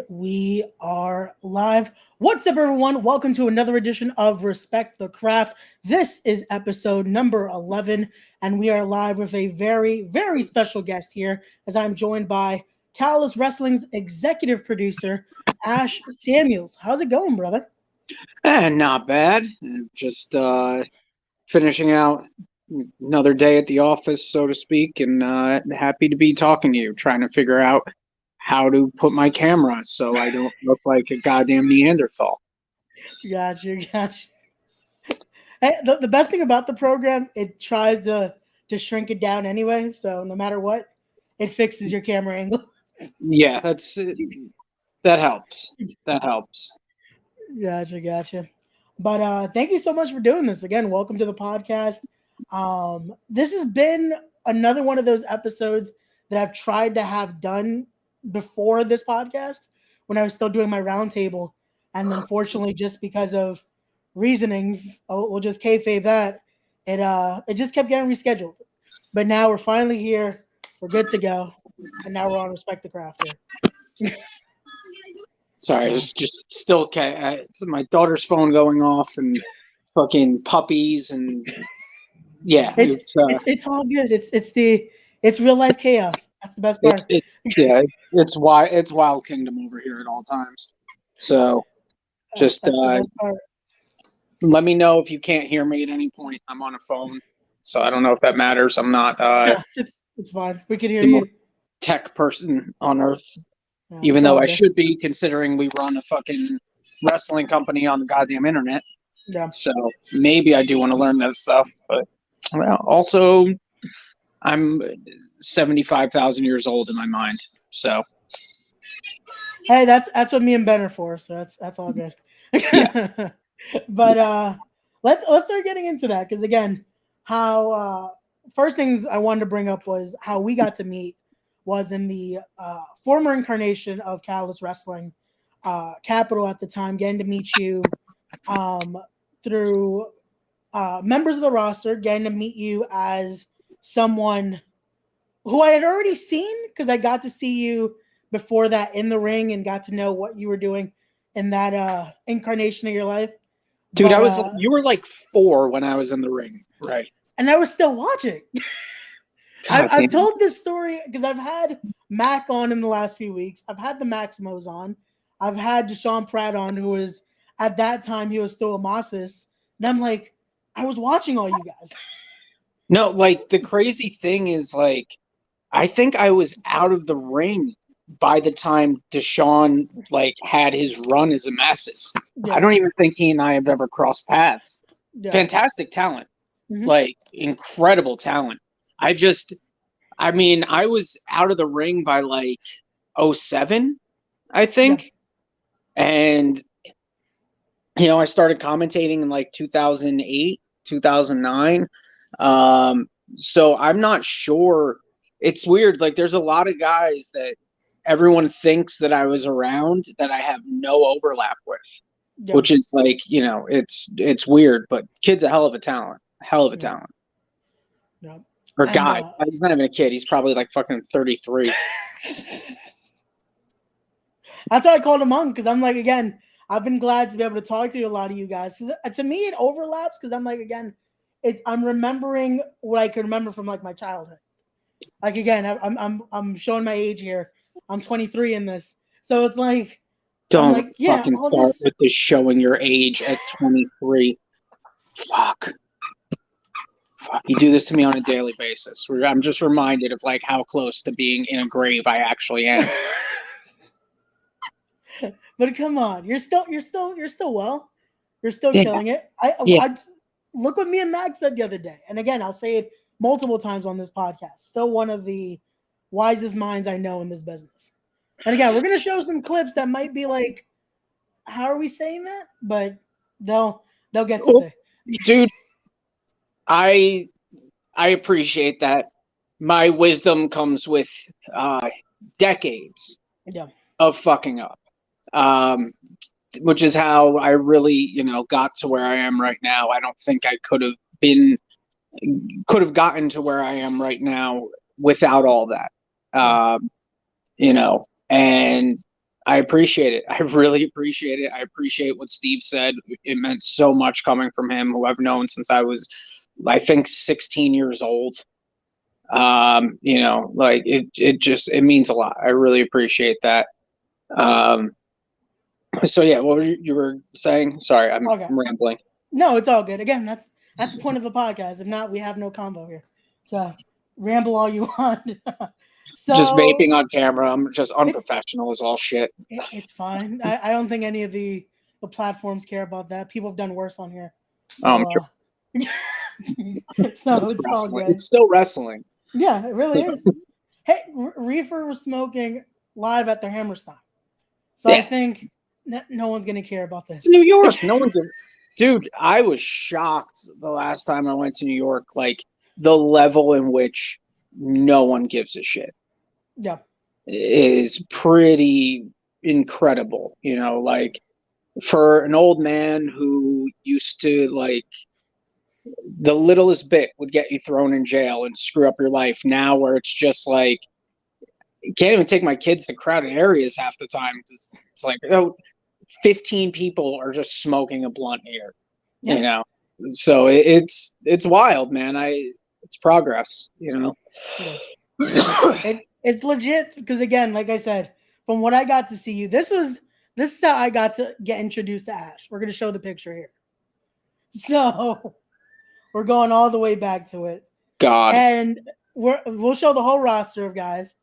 We are live. What's up, everyone? Welcome to another edition of Respect the Craft. This is episode number 11, and we are live with a very, very special guest here as I'm joined by Callous Wrestling's executive producer, Ashe Samuels. How's it going, brother? Not bad. Just finishing out another day at the office, so to speak, and happy to be talking to you, trying to figure out how to put my camera so I don't look like a goddamn Neanderthal. Gotcha. Hey, the best thing about the program, it tries to shrink it down anyway, so no matter what, it fixes your camera angle. Yeah, that helps. That helps. Gotcha. But thank you so much for doing this. Again, welcome to the podcast. This has been another one of those episodes that I've tried to have done before this podcast when I was still doing my roundtable. And unfortunately, just because of reasonings, we'll just kayfabe that, it just kept getting rescheduled. But now we're finally here. We're good to go. And now we're on Respect the Craft here. Sorry, it's just still okay. My daughter's phone going off and fucking puppies and yeah, it's all good. It's real life chaos. That's the best part. It's Wild Kingdom over here at all times. So just let me know if you can't hear me at any point. I'm on a phone, so I don't know if that matters. I'm not. It's fine. We can hear you. Tech person on earth. Even though I should be, considering we run a fucking wrestling company on the goddamn internet. Yeah. So maybe I do want to learn that stuff. But also, I'm 75,000 years old in my mind. So. Hey, that's what me and Ben are for. So that's all good. Yeah. But let's start getting into that because again, how first things I wanted to bring up was how we got to meet. Was in the former incarnation of Callous Wrestling, Capital at the time, getting to meet you through members of the roster, getting to meet you as someone who I had already seen because I got to see you before that in the ring and got to know what you were doing in that incarnation of your life. Dude, you were like 4 when I was in the ring, right? And I was still watching. I've told this story because I've had Mac on in the last few weeks. I've had the Maximos on. I've had Deshaun Pratt on, who was at that time he was still a Mosses. And I'm like, I was watching all you guys. No, like the crazy thing is like, I think I was out of the ring by the time Deshaun like had his run as a Masses. Yeah. I don't even think he and I have ever crossed paths. Yeah. Fantastic talent, like incredible talent. I was out of the ring by like 2007, I think. Yeah. And, I started commentating in like 2008, 2009. So I'm not sure. It's weird. Like there's a lot of guys that everyone thinks that I was around that I have no overlap with, which is like, it's weird, but kid's a hell of a talent. Yeah. Or guy. He's not even a kid. He's probably like fucking 33. That's why I called him on because I'm like, again, I've been glad to be able to talk to a lot of you guys. To me, it overlaps because I'm like, again, I'm remembering what I can remember from like my childhood. Like again, I'm showing my age here. I'm 23 in this, so it's like, don't fucking start with this showing your age at 23. Fuck. You do this to me on a daily basis. I'm just reminded of like how close to being in a grave I actually am. But come on, you're still well. You're still killing it. I look what me and Max said the other day. And again, I'll say it multiple times on this podcast. Still one of the wisest minds I know in this business. And again, we're gonna show some clips that might be like, how are we saying that? But they'll get to say. Dude. I appreciate that. My wisdom comes with decades of fucking up, which is how I really, got to where I am right now. I don't think I could have gotten to where I am right now without all that, and I appreciate it. I really appreciate it. I appreciate what Steve said. It meant so much coming from him, who I've known since I was, I think, 16 years old. You know, like it means a lot. I really appreciate that. So yeah, what you were saying? Sorry, I'm rambling. No, it's all good. Again, that's the point of the podcast. If not, we have no combo here. So ramble all you want. So just vaping on camera. I'm just unprofessional as all shit. It's fine. I don't think any of the platforms care about that. People have done worse on here. So, so it's all good. It's still wrestling. Yeah, it really is. Hey, Reefer was smoking live at their Hammerstein. So I think no one's going to care about this. It's New York. No one's Dude, I was shocked the last time I went to New York, like the level in which no one gives a shit. Yeah. Is pretty incredible. You know, like for an old man who used to, like, the littlest bit would get you thrown in jail and screw up your life, now where it's just like, you can't even take my kids to crowded areas half the time. It's like, 15 people are just smoking a blunt here. Yeah. You know, so it's wild, man. It's progress, you know. Yeah. It's legit because, again, like I said, from what I got to see you, this is how I got to get introduced to Ashe. We're going to show the picture here. So we're going all the way back to it. God. And we'll show the whole roster of guys.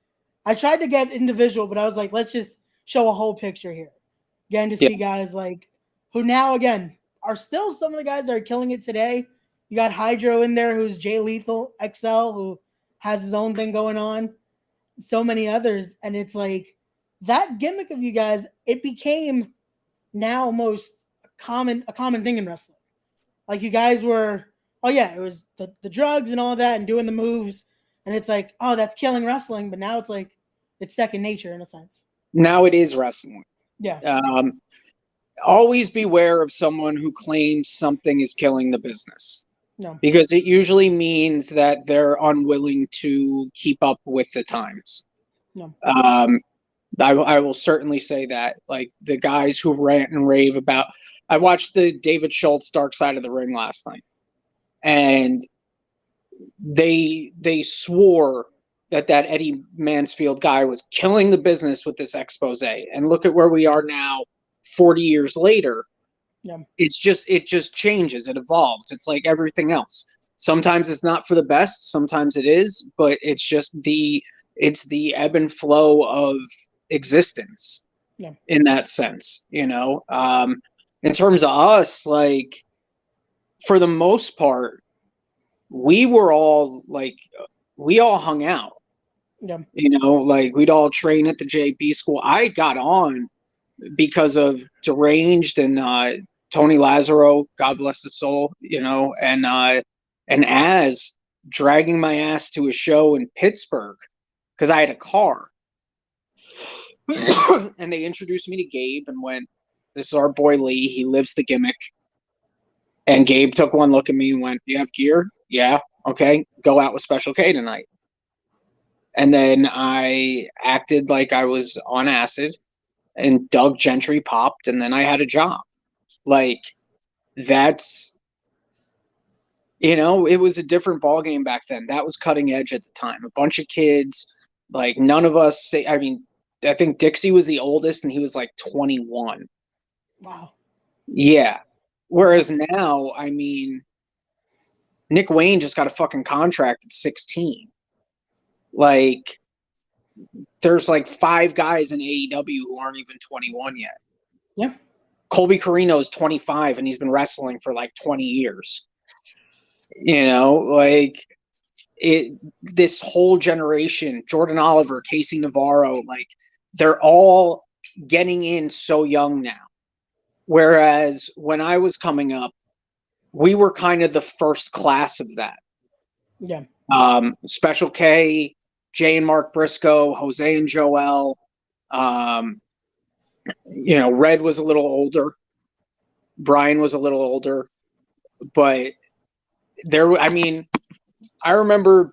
I tried to get individual, but I was like, let's just show a whole picture here. Again, to see guys like who now, again, are still some of the guys that are killing it today. You got Hydro in there, who's Jay Lethal XL, who has his own thing going on. So many others. And it's like that gimmick of you guys, it became now almost a common thing in wrestling. Like you guys were, it was the drugs and all that and doing the moves. And it's like, that's killing wrestling. But now it's like, it's second nature in a sense. Now it is wrestling. Yeah. Always beware of someone who claims something is killing the business. No. Because it usually means that they're unwilling to keep up with the times. No. I will certainly say that. Like the guys who rant and rave about, I watched the David Schultz Dark Side of the Ring last night, and they swore that Eddie Mansfield guy was killing the business with this expose. And look at where we are now, 40 years later. Yeah. It just changes. It evolves. It's like everything else. Sometimes it's not for the best. Sometimes it is, but it's just the ebb and flow of existence. Yeah. In that sense, you know. In terms of us, like for the most part, we all hung out. Yeah. You know, like we'd all train at the JP school. I got on because of Deranged and Tony Lazaro, God bless his soul, you know, and as dragging my ass to a show in Pittsburgh because I had a car. And they introduced me to Gabe and went, "This is our boy Lee. He lives the gimmick." And Gabe took one look at me and went, "You have gear? Yeah. Okay. Go out with Special K tonight." And then I acted like I was on acid, and Doug Gentry popped, and then I had a job. Like, that's, you know, it was a different ballgame back then. That was cutting edge at the time. A bunch of kids, like none of us I think Dixie was the oldest, and he was like 21. Wow. Yeah. Whereas now, I mean, Nick Wayne just got a fucking contract at 16. Like, there's like 5 guys in AEW who aren't even 21 yet. Yeah. Colby Carino is 25 and he's been wrestling for like 20 years. You know, like this whole generation, Jordan Oliver, Casey Navarro, like they're all getting in so young now. Whereas when I was coming up, we were kind of the first class of that. Yeah. Special K, Jay and Mark Briscoe, Jose and Joel. You know, Red was a little older. Brian was a little older. But I remember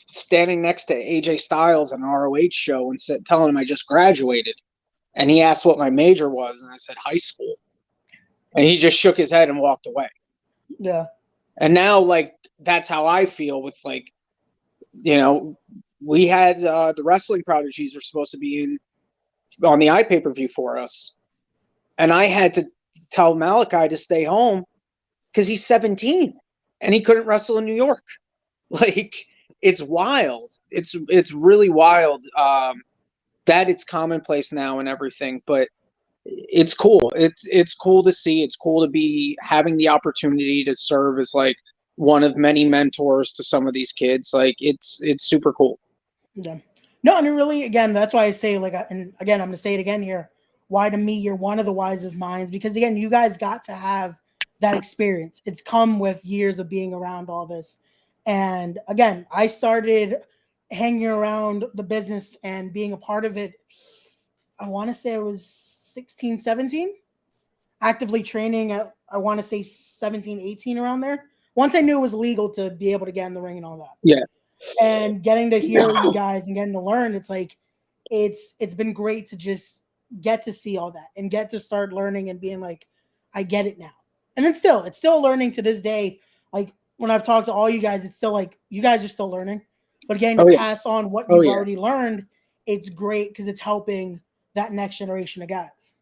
standing next to AJ Styles at an ROH show and telling him I just graduated. And he asked what my major was, and I said high school. And he just shook his head and walked away. Yeah. And now, like, that's how I feel with, like, you know, we had the Wrestling Prodigies were supposed to be on the iPay-per-view for us. And I had to tell Malachi to stay home because he's 17 and he couldn't wrestle in New York. Like, it's wild. It's really wild that it's commonplace now and everything, but it's cool. It's cool to see. It's cool to be having the opportunity to serve as like one of many mentors to some of these kids. Like, it's super cool. Yeah. No, and it really, again, that's why I say, like, and again, I'm going to say it again here. Why, to me, you're one of the wisest minds, because again, you guys got to have that experience. It's come with years of being around all this. And again, I started hanging around the business and being a part of it. I want to say I was 16, 17, actively training at, I want to say 17, 18, around there. Once I knew it was legal to be able to get in the ring and all that. Yeah. And getting to hear you guys and getting to learn, it's like, it's been great to just get to see all that and get to start learning and being like, I get it now. And it's still learning to this day. Like, when I've talked to all you guys, it's still like, you guys are still learning, but getting to pass on what you've already learned, it's great because it's helping that next generation of guys.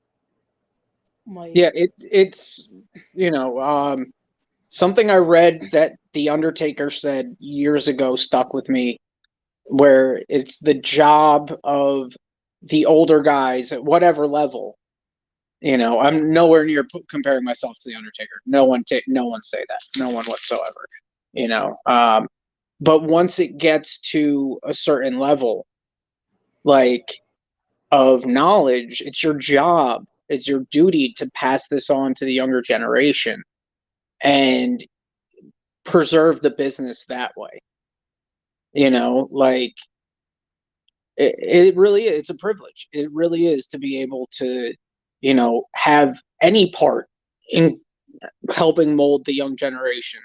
Like, yeah, it's something I read that The Undertaker said years ago stuck with me, where it's the job of the older guys at whatever level. I'm nowhere near comparing myself to The Undertaker. No one say that. No one whatsoever. But once it gets to a certain level, like, of knowledge, it's your job, it's your duty to pass this on to the younger generation and preserve the business that way. Like, it really is. It's a privilege. It really is to be able to, have any part in helping mold the young generation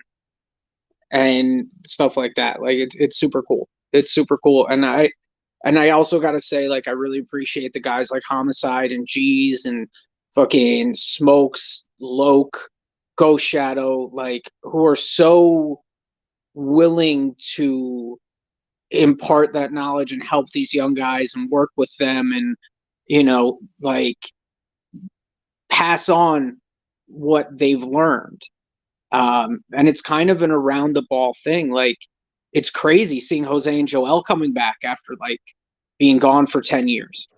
and stuff like that. Like, it's super cool. It's super cool. And I also got to say, like, I really appreciate the guys like Homicide and G's and fucking Smokes, Loke, Ghost Shadow, like, who are so willing to impart that knowledge and help these young guys and work with them and, like, pass on what they've learned. And it's kind of an around the ball thing. Like, it's crazy seeing Jose and Joel coming back after, like, being gone for 10 years,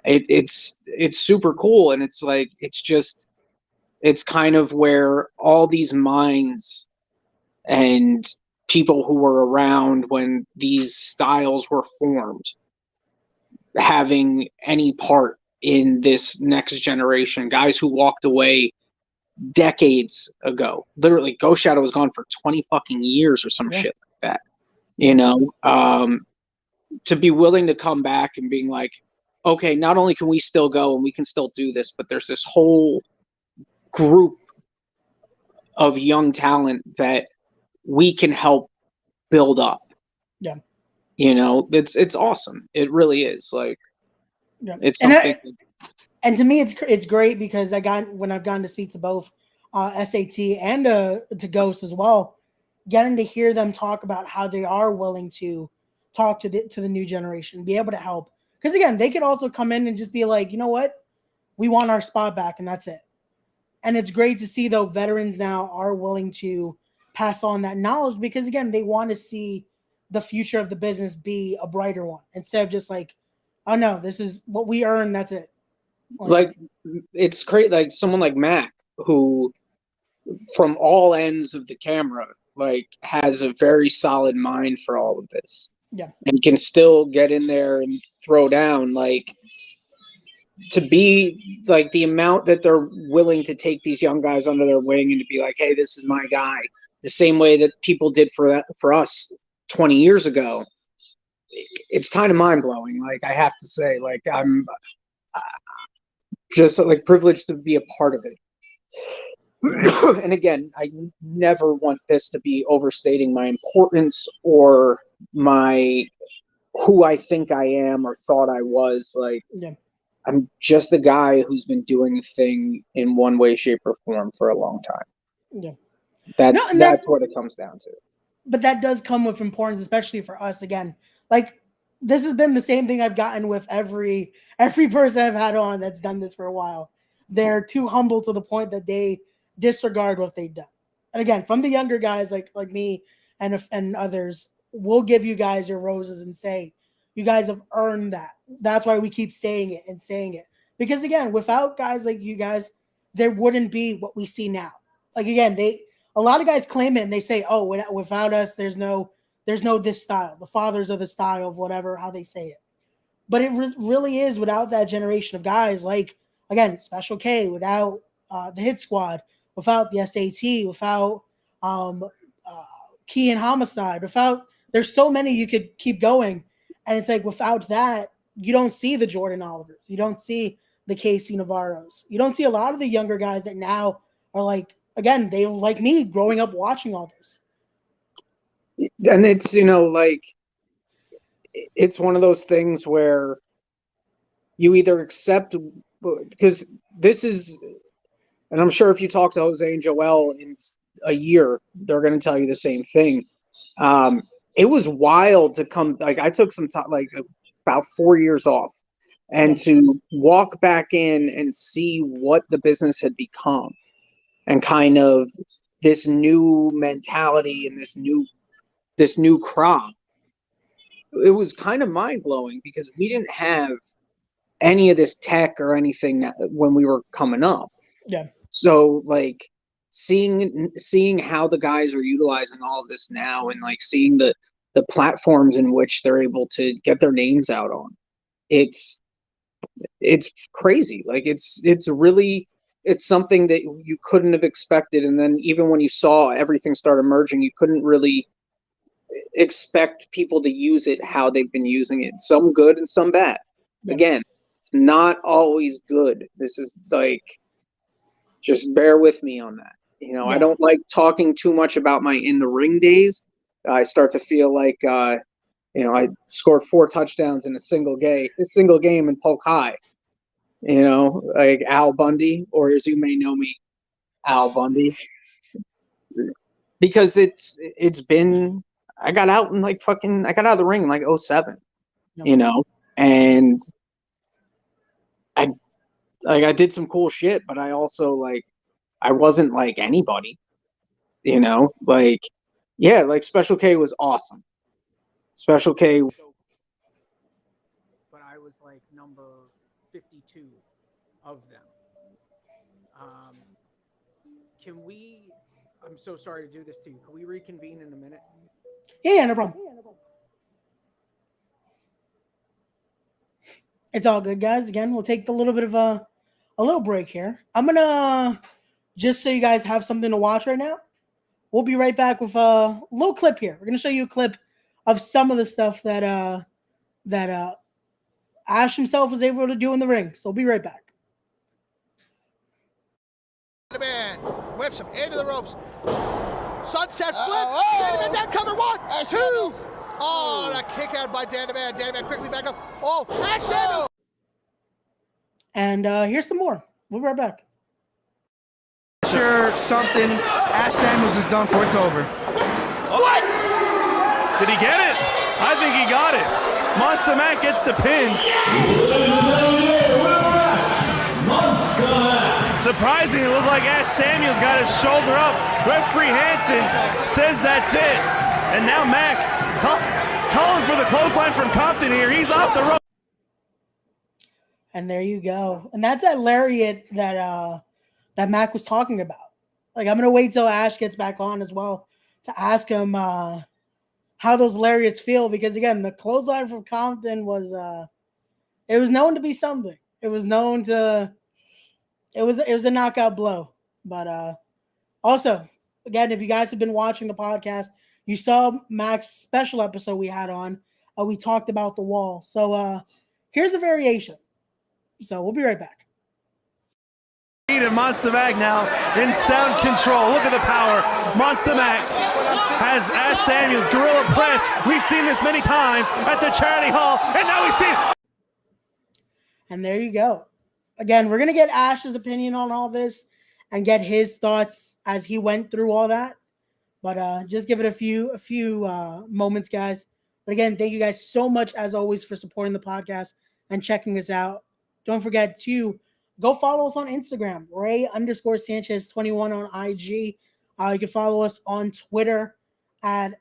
it's super cool. And it's like, it's kind of where all these minds and people who were around when these styles were formed having any part in this next generation, guys who walked away decades ago. Literally, Ghost Shadow was gone for 20 fucking years or some shit like that. To be willing to come back and being like, okay, not only can we still go and we can still do this, but there's this whole group of young talent that we can help build up. Yeah. It's awesome. It really is. Like, it's something. And to me, it's great because when I've gotten to speak to both SAT and to Ghost as well, getting to hear them talk about how they are willing to talk to the new generation, be able to help. Because again, they could also come in and just be like, you know what, we want our spot back, and that's it. And it's great to see, though, veterans now are willing to pass on that knowledge because, again, they want to see the future of the business be a brighter one instead of just like, oh no, this is what we earn, that's it. Like, it's great. Like, someone like Mac, who from all ends of the camera, like, has a very solid mind for all of this. Yeah. And can still get in there and throw down. Like, to be like the amount that they're willing to take these young guys under their wing and to be like, hey, this is my guy, the same way that people did for us 20 years ago. It's kind of mind blowing. Like, I have to say, like, I'm just like privileged to be a part of it. And again, I never want this to be overstating my importance or my who I think I am or thought I was. Like, I'm just the guy who's been doing a thing in one way, shape, or form for a long time. Yeah. That's what it comes down to. But that does come with importance, especially for us. Again, like this has been the same thing I've gotten with every person I've had on that's done this for a while. They're too humble to the point that they disregard what they've done. And again, from the younger guys like me and others, we'll give you guys your roses and say you guys have earned that. That's why we keep saying it and saying it. Because again, without guys like you guys, there wouldn't be what we see now. Like again, a lot of guys claim it and they say, "Oh, without us, there's no this style. The fathers of the style of whatever how they say it." But it really is without that generation of guys, like again, Special K, without the Hit Squad, without the SAT, without Key and Homicide, without there's so many you could keep going, and it's like without that, you don't see the Jordan Olivers, you don't see the Casey Navarros, you don't see a lot of the younger guys that now are like. Again, they like me growing up watching all this. And it's, like, it's one of those things where you either accept, because this is, and I'm sure if you talk to Jose and Joel in a year, they're going to tell you the same thing. It was wild to come, like, I took some time, like about 4 years off, and to walk back in and see what the business had become. And kind of this new mentality and this new crop, it was kind of mind blowing because we didn't have any of this tech or anything when we were coming up. Yeah. So like seeing how the guys are utilizing all of this now, and like seeing the platforms in which they're able to get their names out on, it's crazy. Like it's really. It's something that you couldn't have expected. And then even when you saw everything start emerging, you couldn't really expect people to use it how they've been using it. Some good and some bad. Yeah. Again, it's not always good. This is like, just bear with me on that. Yeah. I don't like talking too much about my in the ring days. I start to feel like, I scored 4 touchdowns in a single game in Polk High. Like Al Bundy, or as you may know me, Al Bundy, because it's been, I got out of the ring in like 2007, and I did some cool shit, but I also I wasn't like anybody, like Special K was awesome. Special K, but I was like number 52 of them. I'm so sorry to do this to you. Can we reconvene in a minute? Yeah, no problem. It's all good, guys. Again, we'll take a little bit of a little break here. I'm gonna just so you guys have something to watch right now. We'll be right back with a little clip here. We're gonna show you a clip of some of the stuff that Ashe himself was able to do in the ring. So we'll be right back. The man whips him into the ropes. Sunset flip. Dandyman down cover. 1, 2. Oh, and a kick out by Dandyman. Dandyman quickly back up. Oh, Ashe Samuels. And here's some more. We'll be right back. Sure, something. Ashe Samuels is done for. It's over. What? Did he get it? I think he got it. Monster Mac gets the pin. Surprisingly, it looked like Ashe Samuels got his shoulder up. Referee Hansen says that's it. And now Mac calling for the clothesline from Compton here. He's off the rope. And there you go. And that's that lariat that Mac was talking about. Like, I'm going to wait till Ashe gets back on as well to ask him how those lariats feel. Because, again, the clothesline from Compton was it was known to be something. It was known to – it was a knockout blow. But also, again, if you guys have been watching the podcast, you saw Mac's special episode we had on. We talked about the wall. So here's a variation. So we'll be right back. And Monster Mac now in sound control. Look at the power. Monster Mac has Ashe Samuels gorilla press. We've seen this many times at the charity hall, and now we see. And there you go. Again, we're gonna get Ashe's opinion on all this and get his thoughts as he went through all that. But just give it a few moments, guys. But again, thank you guys so much as always for supporting the podcast and checking us out. Don't forget to go follow us on Instagram, Ray_Sanchez21 on IG. You can follow us on Twitter at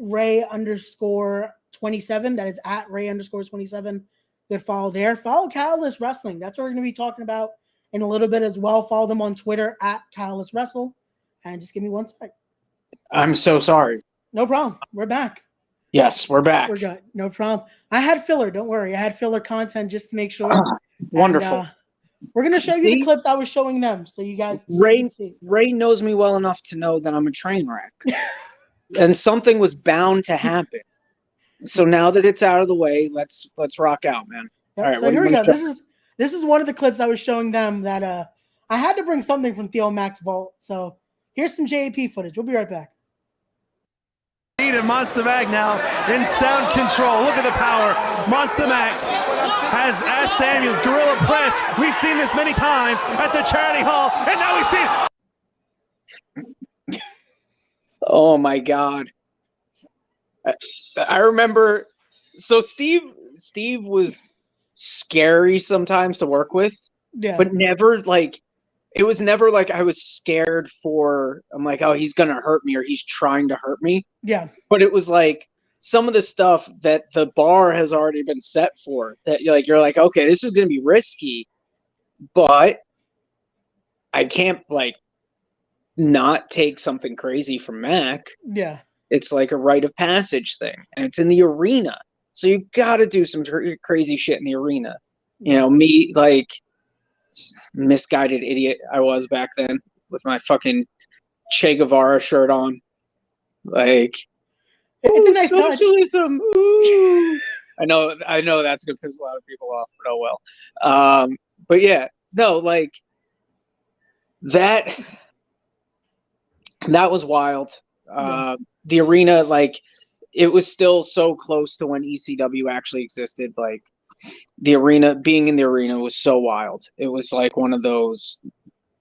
Ray_27. That is at Ray_27. Good follow there. Follow Catalyst Wrestling. That's what we're going to be talking about in a little bit as well. Follow them on Twitter at Catalyst Wrestle. And just give me one sec. I'm so sorry. No problem. We're back. Yes, we're back. We're good. No problem. I had filler. Don't worry. I had filler content just to make sure. Wonderful. And, we're going to show you the clips I was showing them so you guys can see. Ray knows me well enough to know that I'm a train wreck. And something was bound to happen. So now that it's out of the way, let's rock out, man. Yep. All right, so here we go. This is one of the clips I was showing them that I had to bring something from Theo Max Vault. So here's some JAP footage. We'll be right back. And Monster Mac now in sound control. Look at the power. Monster Mac has Ashe Samuels gorilla press. We've seen this many times at the charity hall, and now we see. Oh my God! I remember. So Steve was scary sometimes to work with, but never like. It was never like I was scared for. I'm like, oh, he's gonna hurt me or he's trying to hurt me. Yeah. But it was like some of the stuff that the bar has already been set for. That you're like, okay, this is gonna be risky, but I can't like not take something crazy from Mac. Yeah. It's like a rite of passage thing, and it's in the arena, so you got to do some crazy shit in the arena. You know, me like. Misguided idiot I was back then with my fucking Che Guevara shirt on. Like, it's a nice socialism. Ooh. I know that's gonna piss a lot of people off, but oh well. But yeah, no, like that was wild. The arena, like, it was still so close to when ECW actually existed. Like, the arena, being in the arena was so wild. It was like one of those,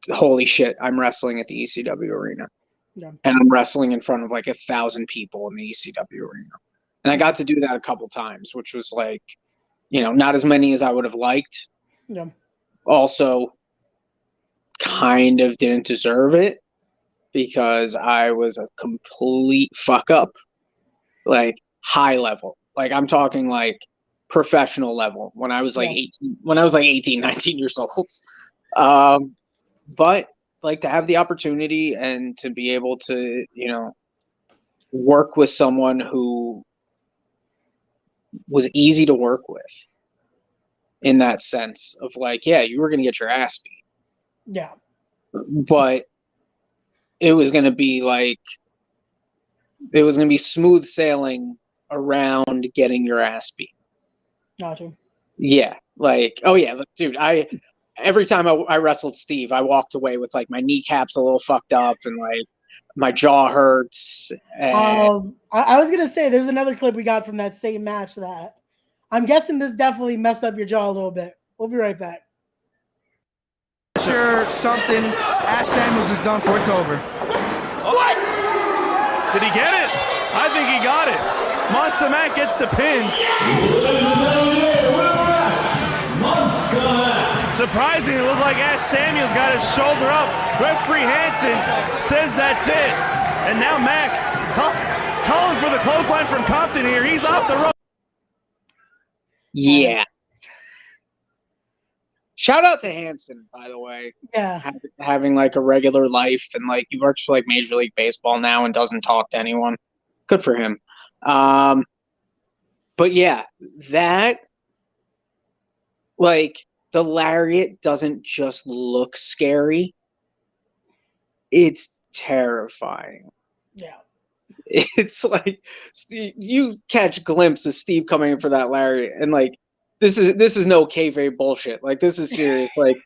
holy shit, I'm wrestling at the ECW arena. Yeah. And I'm wrestling in front of like 1,000 people in the ECW arena. And I got to do that a couple times, which was like, you know, not as many as I would have liked. Yeah. Also, kind of didn't deserve it because I was a complete fuck up. Like, high level. Like, I'm talking like professional level when I was like 18, 19 years old. But like to have the opportunity and to be able to, you know, work with someone who was easy to work with in that sense of like, yeah, you were going to get your ass beat. Yeah. But it was going to be smooth sailing around getting your ass beat. Gotcha. Yeah, like, oh yeah, look, dude, every time I wrestled Steve, I walked away with like my kneecaps a little fucked up and like my jaw hurts. And... I was gonna say there's another clip we got from that same match that I'm guessing this definitely messed up your jaw a little bit. We'll be right back. Sure, something Ashe Samuels is done for. It's over. What? Did he get it? I think he got it. Monster Mac gets the pin. Surprisingly, it looked like Ashe Samuels got his shoulder up. Referee Hansen says that's it. And now Mac calling for the clothesline from Compton here. He's off the rope. Yeah. Shout out to Hansen, by the way. Yeah. Having like a regular life and like he works for like Major League Baseball now and doesn't talk to anyone. Good for him. But yeah, that like the lariat doesn't just look scary. It's terrifying. Yeah. It's like Steve, you catch glimpses of Steve coming in for that lariat and like this is no kayfabe bullshit. Like this is serious. Like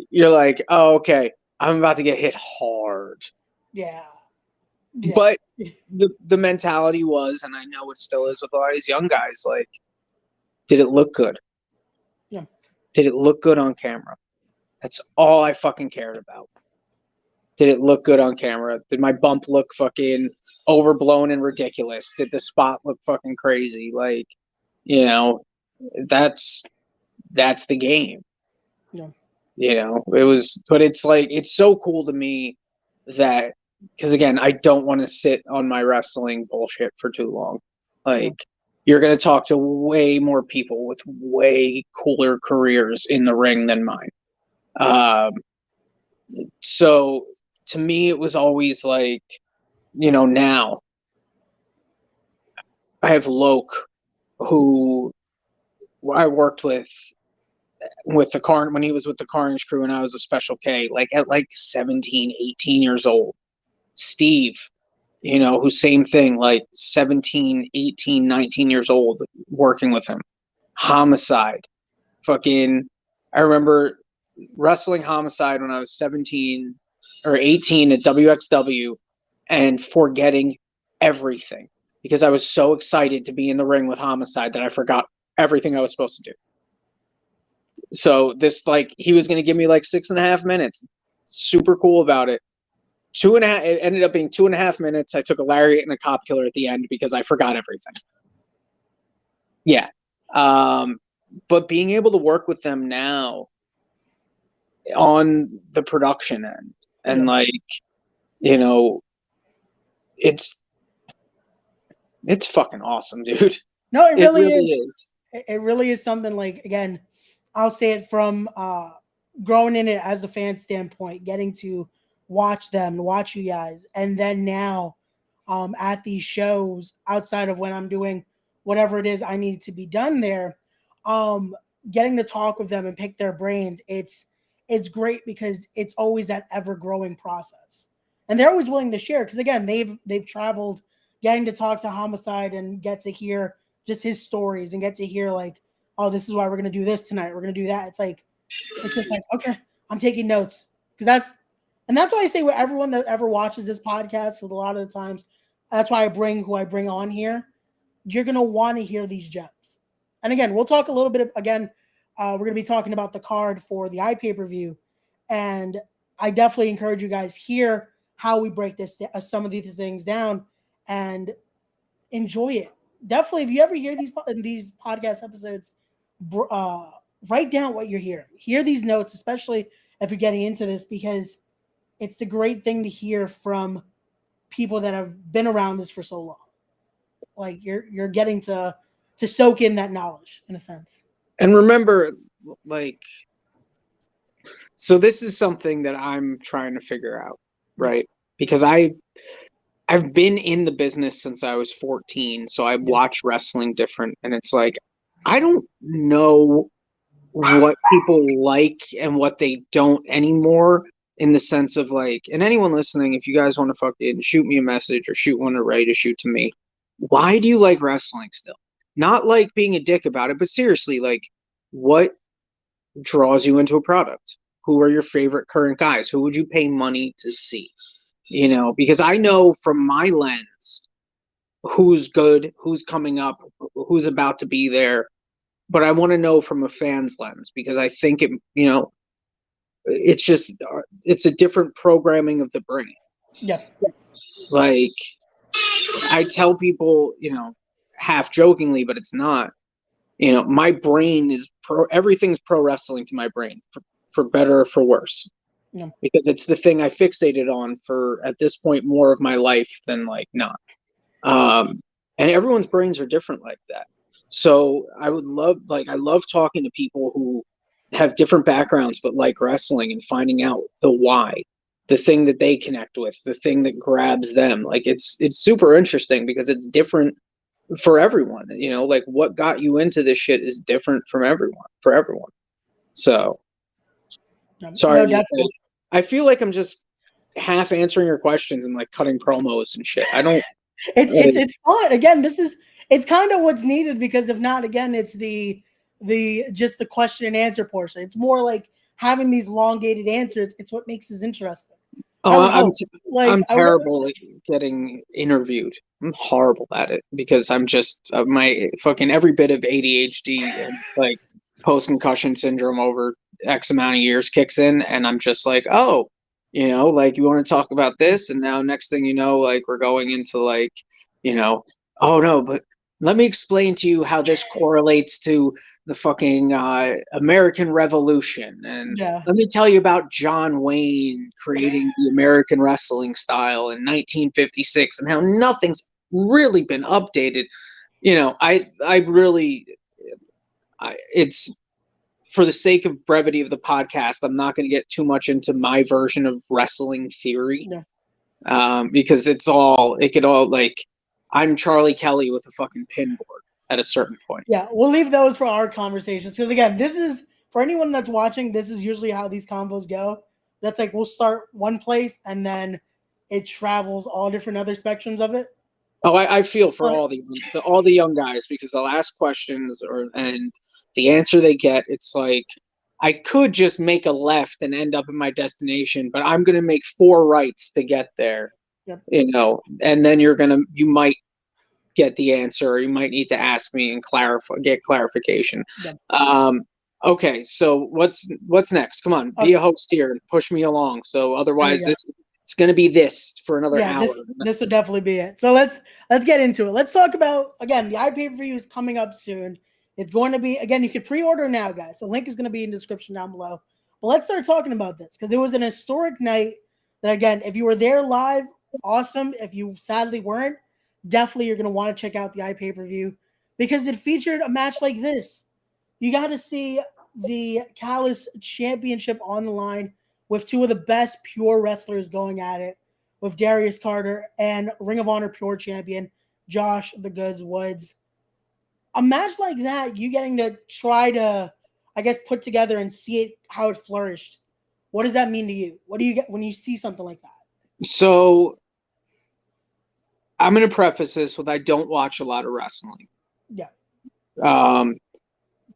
you're like, oh, okay, I'm about to get hit hard. Yeah. But the mentality was, and I know it still is with a lot of these young guys, like, did it look good? Yeah. Did it look good on camera? That's all I fucking cared about. Did it look good on camera? Did my bump look fucking overblown and ridiculous? Did the spot look fucking crazy? Like, you know, that's the game. Yeah. You know, it was, but it's like, it's so cool to me that, because again, I don't want to sit on my wrestling bullshit for too long. Like, you're going to talk to way more people with way cooler careers in the ring than mine. So to me, it was always like, you know, now I have Loke, who I worked with the when he was with the Carnage crew and I was a Special K, like at like 17, 18 years old. Steve, you know, who same thing, like 17, 18, 19 years old, working with him. Homicide. Fucking, I remember wrestling Homicide when I was 17 or 18 at WXW and forgetting everything because I was so excited to be in the ring with Homicide that I forgot everything I was supposed to do. So this, like, he was going to give me like 6.5 minutes. Super cool about it. 2.5, it ended up being 2.5 minutes. I took a lariat and a cop killer at the end because I forgot everything. Yeah. But being able to work with them now on the production end and like, you know, it's fucking awesome, dude. No, it really is. It really is something. Like, again, I'll say it from growing in it as the fan standpoint, getting to watch them, watch you guys, and then now at these shows outside of when I'm doing whatever it is I need to be done there, getting to talk with them and pick their brains, it's great because it's always that ever-growing process. And they're always willing to share because, again, they've traveled, getting to talk to Homicide and get to hear just his stories and get to hear like, oh, this is why we're going to do this tonight. We're going to do that. It's just like, okay, I'm taking notes because that's why I say with everyone that ever watches this podcast, a lot of the times, that's why I bring who I bring on here. You're going to want to hear these gems. And again, we'll talk a little bit again. We're going to be talking about the card for the pay-per-view. And I definitely encourage you guys hear how we break some of these things down and enjoy it. Definitely, if you ever hear these podcast episodes, write down what you're hearing. Hear these notes, especially if you're getting into this, because it's the great thing to hear from people that have been around this for so long. Like you're getting to soak in that knowledge in a sense. And remember, like, so this is something that I'm trying to figure out, right? Because I've been in the business since I was 14, so I watch wrestling different, and it's like I don't know what people like and what they don't anymore, in the sense of like, and anyone listening, if you guys want to fucking shoot me a message or shoot one to Ray to shoot to me, why do you like wrestling still? Not like being a dick about it, but seriously, like, what draws you into a product? Who are your favorite current guys? Who would you pay money to see? You know, because I know from my lens who's good, who's coming up, who's about to be there. But I want to know from a fan's lens, because I think it, you know, it's a different programming of the brain. Yeah. Like, I tell people, you know, half jokingly, but it's not, you know, my brain is everything's pro wrestling to my brain, for better or for worse. Yeah. Because it's the thing I fixated on for, at this point, more of my life than like not. And everyone's brains are different like that. So I love talking to people who have different backgrounds but like wrestling, and finding out the why, the thing that they connect with, the thing that grabs them. Like it's super interesting because it's different for everyone. You know, like what got you into this shit is different for everyone. So sorry, no, definitely. I feel like I'm just half answering your questions and like cutting promos and shit. I don't. It's fun. Again, it's kind of what's needed, because if not, again, it's the just the question and answer portion. It's more like having these elongated answers. It's what makes this interesting. Oh, I'm terrible at getting interviewed. I'm horrible at it because I'm just my fucking every bit of ADHD and like post-concussion syndrome over X amount of years kicks in, and I'm just like, oh, you know, like, you want to talk about this, and now next thing you know, like, we're going into, like, you know, oh no, but let me explain to you how this correlates to the fucking American Revolution, and Yeah. let me tell you about John Wayne creating the American wrestling style in 1956, and how nothing's really been updated. You know, I really, it's, for the sake of brevity of the podcast, I'm not going to get too much into my version of wrestling theory. Yeah. Because it could all, like, I'm Charlie Kelly with a fucking pinboard at a certain point. Yeah, we'll leave those for our conversations. Because again, this is, for anyone that's watching, this is usually how these combos go. That's like, we'll start one place and then it travels all different other spectrums of it. Oh, I feel for all the young guys, because they'll ask questions, and the answer they get, it's like, I could just make a left and end up in my destination, but I'm gonna make 4 rights to get there. Yep. You know, and then you might get the answer, or you might need to ask me and get clarification. Yep. Okay, so what's next? Come on, be a host here and push me along. So otherwise, it's going to be this for another hour. This would definitely be it. So let's get into it. Let's talk about, again, the iPay-per-view is coming up soon. It's going to be, again, you can pre-order now, guys. The link is going to be in the description down below. But let's start talking about this, because it was an historic night that, again, if you were there live, awesome. If you sadly weren't, definitely you're going to want to check out the iPay-per-view, because it featured a match like this. You got to see the Callis Championship on the line with 2 of the best pure wrestlers going at it, with Darius Carter and Ring of Honor Pure Champion Josh the Goods Woods. A match like that, you getting to try to, I guess, put together and see it, how it flourished. What does that mean to you? What do you get when you see something like that? So I'm going to preface this with, I don't watch a lot of wrestling. Yeah.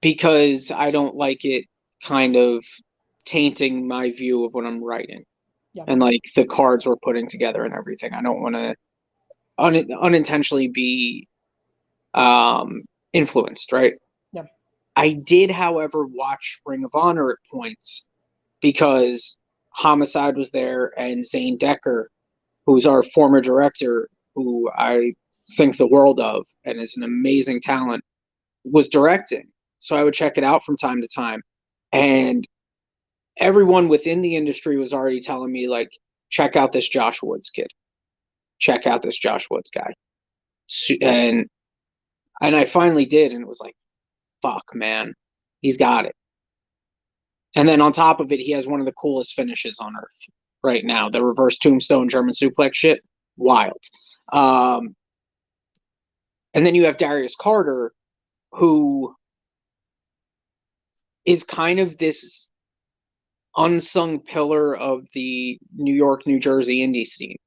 Because I don't like it kind of tainting my view of what I'm writing. Yeah. And like the cards we're putting together and everything. I don't want to unintentionally be influenced, right? Yeah. I did, however, watch Ring of Honor at points, because Homicide was there, and Zane Decker, who's our former director, who I think the world of and is an amazing talent, was directing. So I would check it out from time to time. And everyone within the industry was already telling me, like, check out this Josh Woods kid. Check out this Josh Woods guy. And I finally did, and it was like, fuck, man. He's got it. And then on top of it, he has one of the coolest finishes on earth right now. The reverse tombstone German suplex shit. Wild. And then you have Darius Carter, who is kind of this unsung pillar of the New York, New Jersey indie scene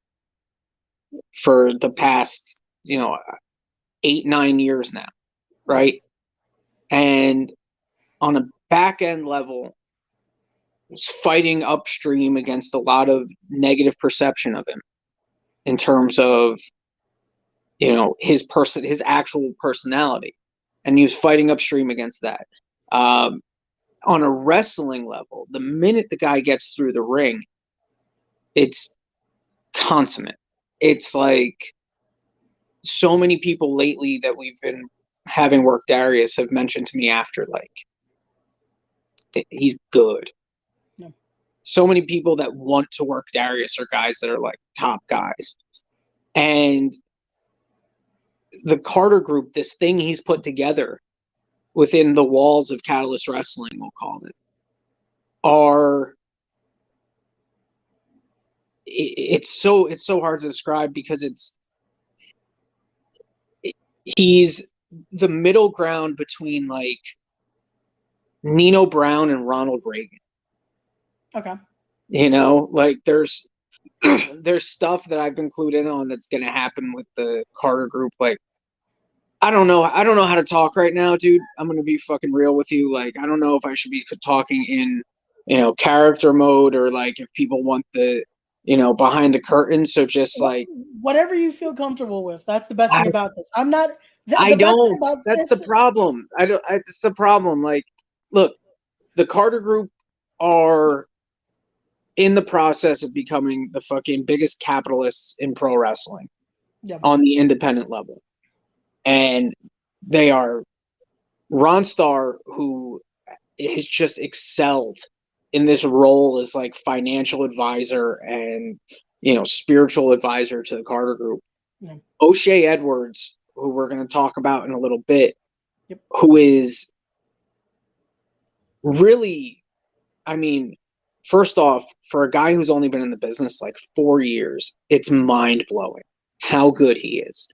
for the past, 8-9 years now, right? And on a back end level, fighting upstream against a lot of negative perception of him in terms of, his actual personality, and he was fighting upstream against that. On a wrestling level, the minute the guy gets through the ring, it's consummate. It's like, so many people lately that we've been having work Darius have mentioned to me after, like, he's good. Yeah. So many people that want to work Darius are guys that are like top guys. And the Carter group, this thing he's put together within the walls of Catalyst Wrestling, we'll call it, it's so hard to describe, because he's the middle ground between, like, Nino Brown and Ronald Reagan. Okay. Like, there's stuff that I've been clued in on that's going to happen with the Carter group. Like, I don't know how to talk right now, dude. I'm going to be fucking real with you. Like, I don't know if I should be talking in, character mode, or like if people want the, behind the curtain. So just like whatever you feel comfortable with. That's the best thing about this. I'm not. I don't. That's the problem. I don't. It's the problem. Like look, the Carter Group are in the process of becoming the fucking biggest capitalists in pro wrestling on the independent level. And they are Ron Starr, who has just excelled in this role as like financial advisor and, spiritual advisor to the Carter Group. Yeah. O'Shea Edwards, who we're going to talk about in a little bit, who is really, first off, for a guy who's only been in the business like 4 years, it's mind-blowing how good he is.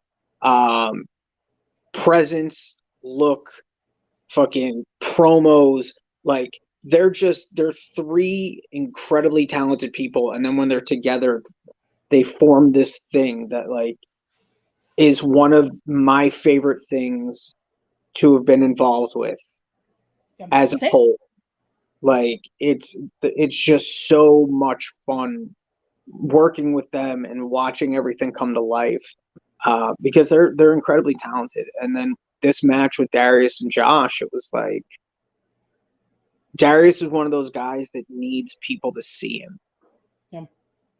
Presence, look, fucking promos, like they're three incredibly talented people, and then when they're together, they form this thing that like is one of my favorite things to have been involved with as a whole. Like it's just so much fun working with them and watching everything come to life, because they're incredibly talented. And then this match with Darius and Josh, it was like Darius is one of those guys that needs people to see him. Yeah.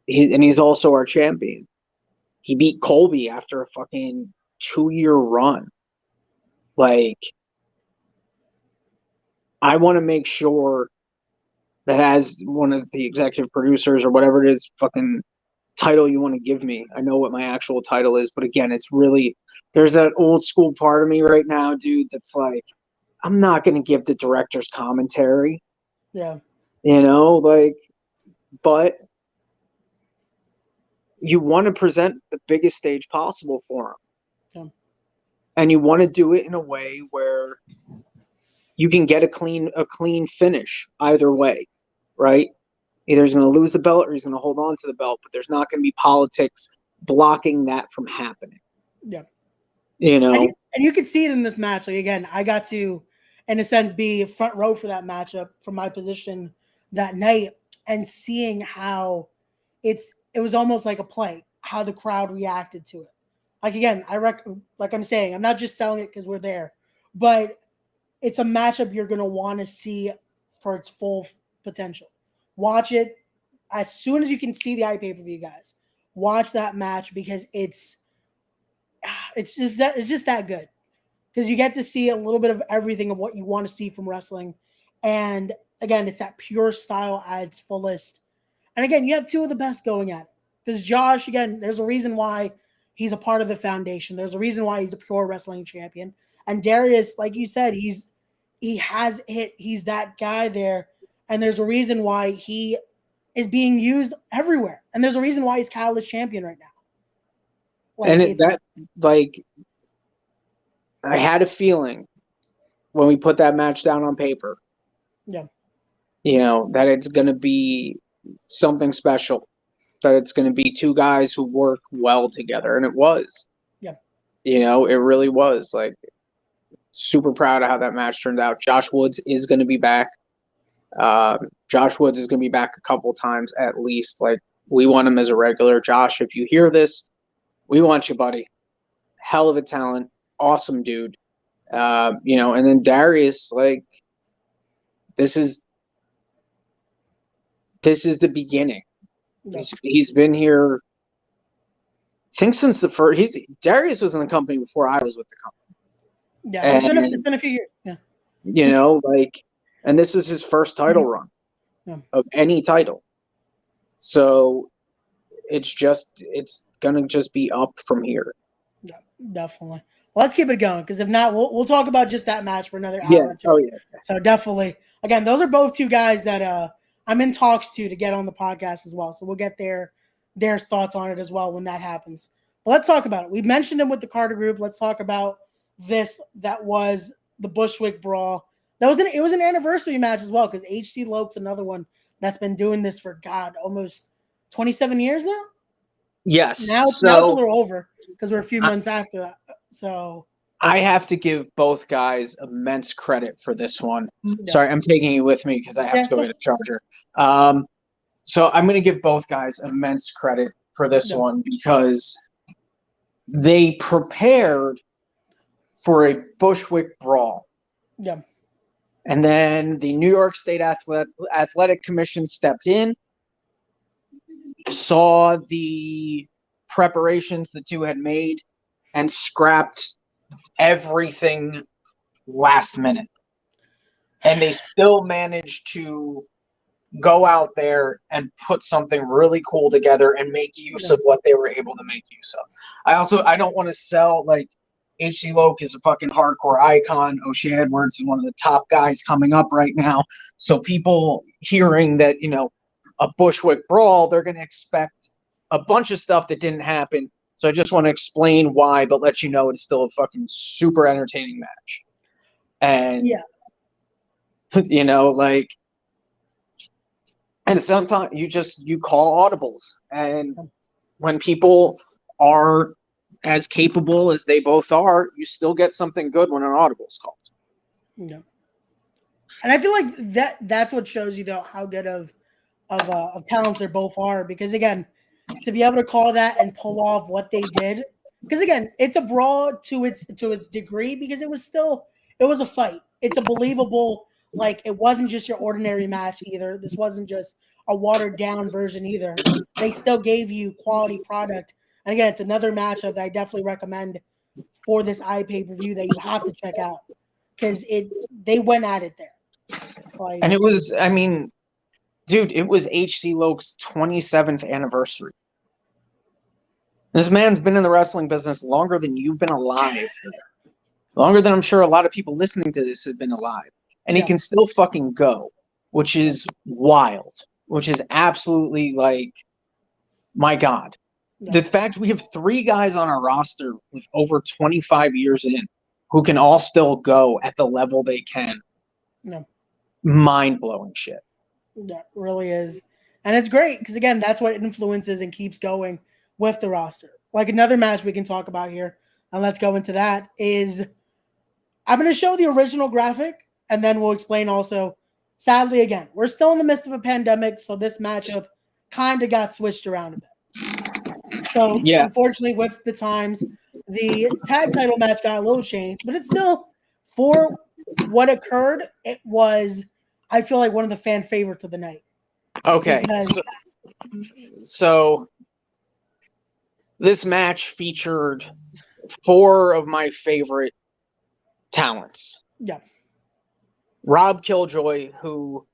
He's also our champion. He beat Colby after a fucking 2-year run. Like, I want to make sure that as one of the executive producers or whatever it is, fucking title you want to give me. I know what my actual title is, but again, it's really, there's that old school part of me right now, dude, that's like, I'm not going to give the director's commentary. Yeah. But you want to present the biggest stage possible for them. Yeah. And you want to do it in a way where you can get a clean finish either way, right? Either he's going to lose the belt or he's going to hold on to the belt, but there's not going to be politics blocking that from happening. Yeah. And you could see it in this match. Like, again, I got to, in a sense, be front row for that matchup from my position that night, and seeing how it was almost like a play, how the crowd reacted to it. Like, again, like I'm saying, I'm not just selling it because we're there, but it's a matchup you're going to want to see for its full potential. Watch it as soon as you can see the pay-per-view, guys. Watch that match, because it's just that good. Because you get to see a little bit of everything of what you want to see from wrestling. And again, it's that pure style at its fullest. And again, you have two of the best going at it. Because Josh, again, there's a reason why he's a part of the foundation. There's a reason why he's a pure wrestling champion. And Darius, like you said, he's that guy there. And there's a reason why he is being used everywhere. And there's a reason why he's Catalyst champion right now. I had a feeling when we put that match down on paper, yeah, that it's going to be something special, that it's going to be two guys who work well together. And it was. Yeah. It really was. Like, super proud of how that match turned out. Josh Woods is going to be back. Josh Woods is going to be back a couple times at least. Like, we want him as a regular. Josh, if you hear this, we want you, buddy. Hell of a talent. Awesome dude. And then Darius, like, this is the beginning. Yeah. He's been here, I think, since the first. Darius was in the company before I was with the company. Yeah, it's been a few years. Yeah. And this is his first title run of any title. So it's gonna just be up from here. Yeah, definitely. Well, let's keep it going, because if not, we'll talk about just that match for another hour or two. Oh yeah. So definitely, again, those are both two guys that I'm in talks to get on the podcast as well. So we'll get their thoughts on it as well when that happens. But let's talk about it. We mentioned him with the Carter Group. Let's talk about this. That was the Bushwick Brawl. It was an anniversary match as well, because HC Loke's another one that's been doing this for almost 27 years now. Yes. Now it's a little over, because we're a few months after that. So I have to give both guys immense credit for this one. Yeah. Sorry, I'm taking you with me because I have to go get a charger. So I'm going to give both guys immense credit for this one, because they prepared for a Bushwick Brawl. Yeah. And then the New York State Athletic Commission stepped in, saw the preparations the two had made, and scrapped everything last minute. And they still managed to go out there and put something really cool together and make use of what they were able to make use of. I don't want to sell, like, HC Loke is a fucking hardcore icon. O'Shea Edwards is one of the top guys coming up right now. So people hearing that, a Bushwick brawl, they're going to expect a bunch of stuff that didn't happen. So I just want to explain why, but let you know it's still a fucking super entertaining match. And, and sometimes you call audibles. And when people are as capable as they both are, you still get something good when an audible is called. Yeah. And I feel like that's what shows you, though, how good of talents they both are. Because, again, to be able to call that and pull off what they did, because, again, it's a brawl to its degree, because it was a fight. It's a believable, like, it wasn't just your ordinary match either. This wasn't just a watered down version either. They still gave you quality product. And again, it's another matchup that I definitely recommend for this iPay-per-view that you have to check out, because they went at it there. And it was, dude, it was HC Loke's 27th anniversary. This man's been in the wrestling business longer than you've been alive. Longer than I'm sure a lot of people listening to this have been alive. And he can still fucking go, which is wild, which is absolutely, like, my God. The fact we have 3 guys on our roster with over 25 years in who can all still go at the level they can. Mind-blowing shit. That really is. And it's great because, again, that's what influences and keeps going with the roster. Like, another match we can talk about here, and let's go into that, is I'm going to show the original graphic, and then we'll explain also, sadly, again, we're still in the midst of a pandemic, so this matchup kind of got switched around a bit. So, unfortunately, with the times, the tag title match got a little changed, but it's still, for what occurred, it was, I feel like, one of the fan favorites of the night. Okay. So this match featured 4 of my favorite talents. Yeah. Rob Killjoy, who,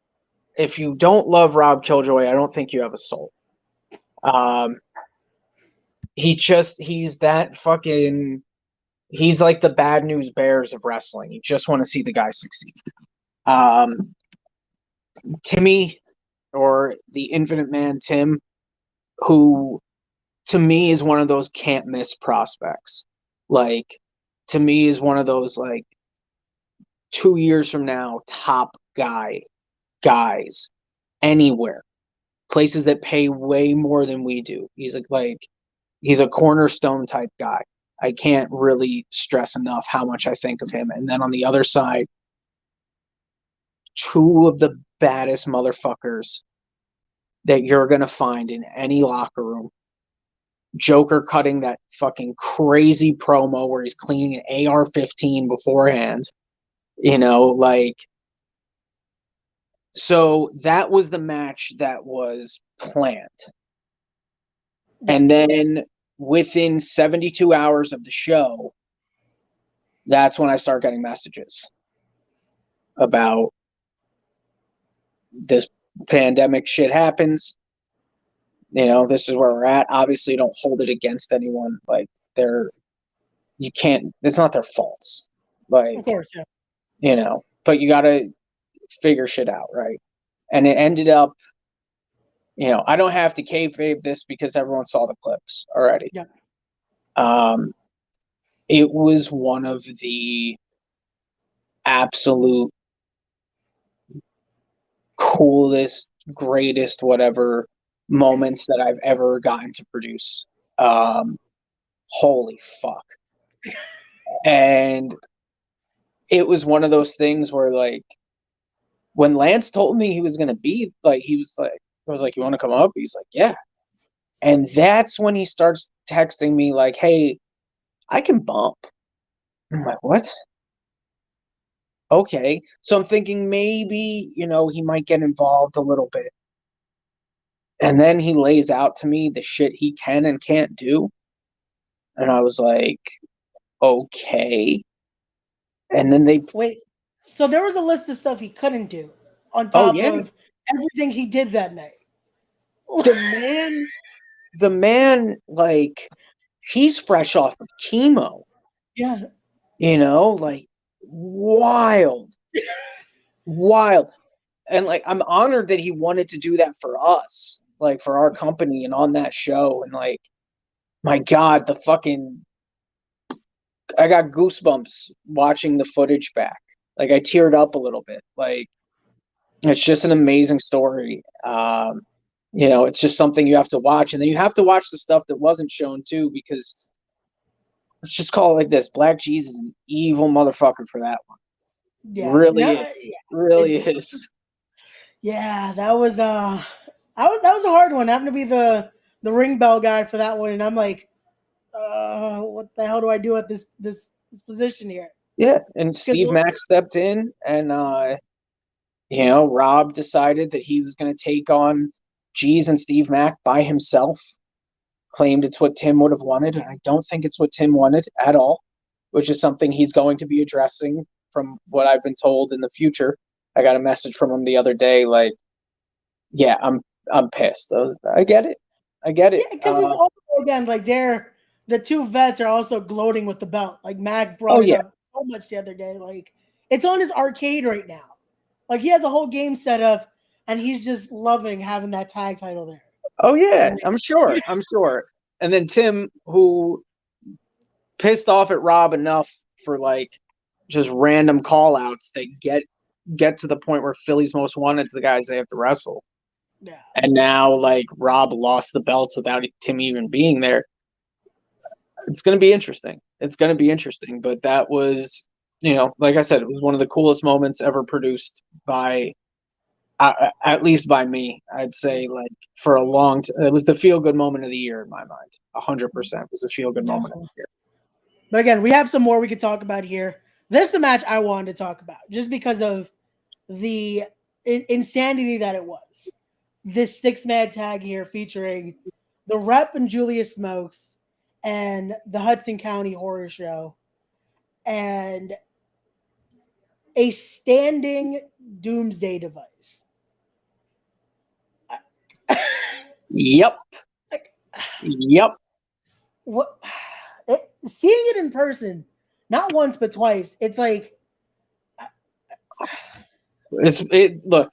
if you don't love Rob Killjoy, I don't think you have a soul. He's that fucking, he's like the Bad News Bears of wrestling. You just want to see the guy succeed. Timmy, or the Infinite Man Tim, who to me is one of those can't miss prospects. Like, to me is one of those, like, 2 years from now, top guys anywhere, places that pay way more than we do. He's he's a cornerstone type guy. I can't really stress enough how much I think of him. And then on the other side, 2 of the baddest motherfuckers that you're going to find in any locker room. Joker cutting that fucking crazy promo where he's cleaning an AR-15 beforehand. So that was the match that was planned. And then within 72 hours of the show, that's when I start getting messages about this pandemic shit happens. This is where we're at. Obviously, don't hold it against anyone. Like, it's not their faults. Like, of course, yeah. But you got to figure shit out, right? And it ended up, I don't have to kayfabe this because everyone saw the clips already. Yeah. It was one of the absolute coolest, greatest, whatever moments that I've ever gotten to produce. Holy fuck. And it was one of those things where, like, when Lance told me he was going to be, like, I was like, you want to come up? He's like, yeah. And that's when he starts texting me like, hey, I can bump. I'm like, what? Okay. So I'm thinking maybe, he might get involved a little bit. And then he lays out to me the shit he can and can't do. And I was like, okay. And then wait. So there was a list of stuff he couldn't do on oh top yeah, of everything he did that night. the man, like, he's fresh off of chemo, Yeah. like wild, wild. And like, I'm honored that he wanted to do that for us, like for our company and on that show. And like, my God, I got goosebumps watching the footage back. Like I teared up a little bit. Like it's just an amazing story. It's just something you have to watch, and then you have to watch the stuff that wasn't shown too, because let's just call it like this: Black Jesus is an evil motherfucker for that one. Yeah. Really No, is. Really is. Yeah, that was that was a hard one. Having to be the ring bell guy for that one, and I'm like, what the hell do I do at this position here? Yeah, and Steve Mack stepped in, and Rob decided that he was going to take on Jeez and Steve Mack by himself. Claimed it's what Tim would have wanted, and I don't think it's what Tim wanted at all, which is something he's going to be addressing from what I've been told in the future. I got a message from him the other day, like, yeah, I'm pissed. I get it. Yeah, because it's also, again, like the two vets are also gloating with the belt. Like Mac brought it up so much the other day. Like it's on his arcade right now. Like he has a whole game set up, and he's just loving having that tag title there. Oh yeah, I'm sure. And then Tim, who pissed off at Rob enough for like just random call outs that get to the point where Philly's Most Wanted's the guys they have to wrestle. Yeah. And now like Rob lost the belts without Tim even being there. It's going to be interesting. But that was, like I said, it was one of the coolest moments ever produced by at least by me. I'd say like for a long time, it was the feel good moment of the year in my mind. 100% was the feel good moment of the year. But again, we have some more we could talk about here. This is the match I wanted to talk about just because of the insanity that it was. This 6-man tag here featuring the Rep and Julius Smokes and the Hudson County Horror Show and a standing doomsday device. Yep. What? Seeing it in person, not once but twice, it's like look.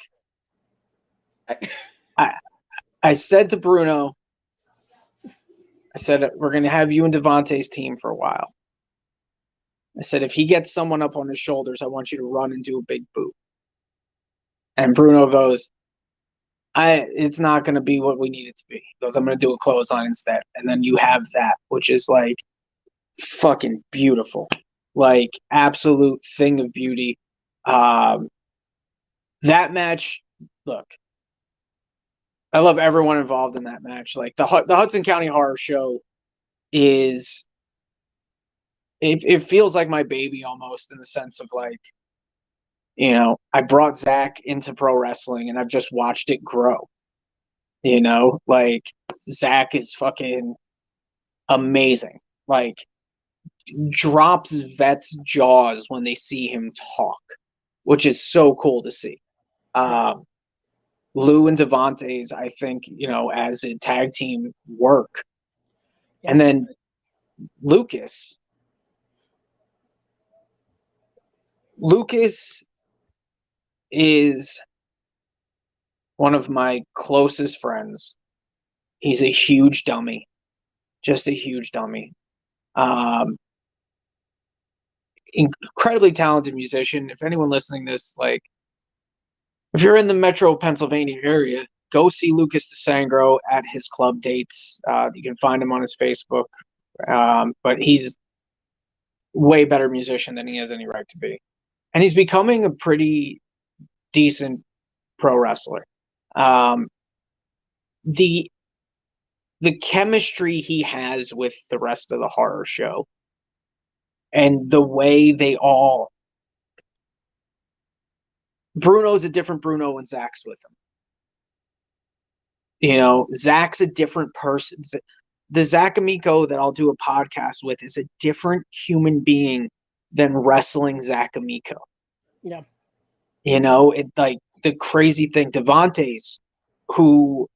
I said to Bruno, I said we're going to have you and Devontae's team for a while. I said if he gets someone up on his shoulders, I want you to run and do a big boot. And Bruno goes, it's not going to be what we need it to be. He goes, I'm going to do a clothesline instead. And then you have that, which is like fucking beautiful, like absolute thing of beauty. That match, look, I love everyone involved in that match. Like the Hudson County Horror Show is, it feels like my baby almost, in the sense of like, I brought Zach into pro wrestling and I've just watched it grow. Like Zach is fucking amazing. Like drops vets' jaws when they see him talk, which is so cool to see. Lou and Devontae's, I think, as a tag team work. Yeah. And then Lucas is one of my closest friends. He's a huge dummy, just a huge dummy. Incredibly talented musician. If anyone listening to this, like, if you're in the Metro Pennsylvania area, go see Lucas DeSangro at his club dates. You can find him on his Facebook. But he's way better musician than he has any right to be. And he's becoming a pretty decent pro wrestler. The chemistry he has with the rest of the horror show and the way they all Bruno's a different Bruno when Zach's with him. You know, Zach's a different person. The Zach Amico that I'll do a podcast with is a different human being than wrestling Zach Amico. Yeah. You know, it's like the crazy thing, Devontae's, who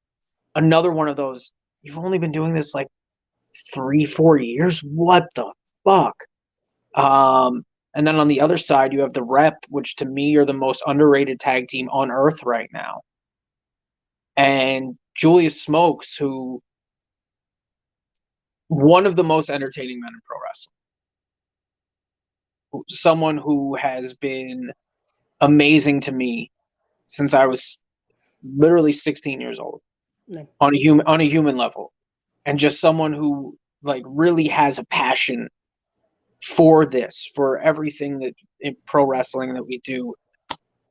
another one of those, you've only been doing this like 3-4 years. What the fuck? And then on the other side, you have the Rep, which to me are the most underrated tag team on earth right now. And Julius Smokes, who one of the most entertaining men in pro wrestling. Someone who has been amazing to me since I was literally 16 years old. No. On a human level. And just someone who like really has a passion for this, for everything that in pro wrestling that we do.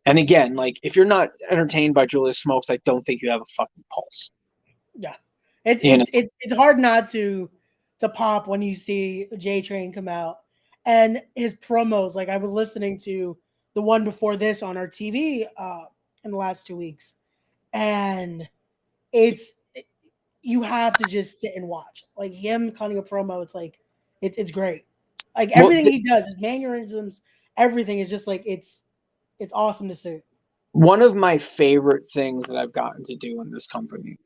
And again, like if you're not entertained by Julius Smokes, I don't think you have a fucking pulse. Yeah. It's hard not to pop when you see J Train come out and his promos. Like I was listening to the one before this on our TV in the last 2 weeks, and you have to just sit and watch. Like him cutting a promo, it's like it's great. Like everything he does, his mannerisms, everything is just like it's awesome to see. One of my favorite things that I've gotten to do in this company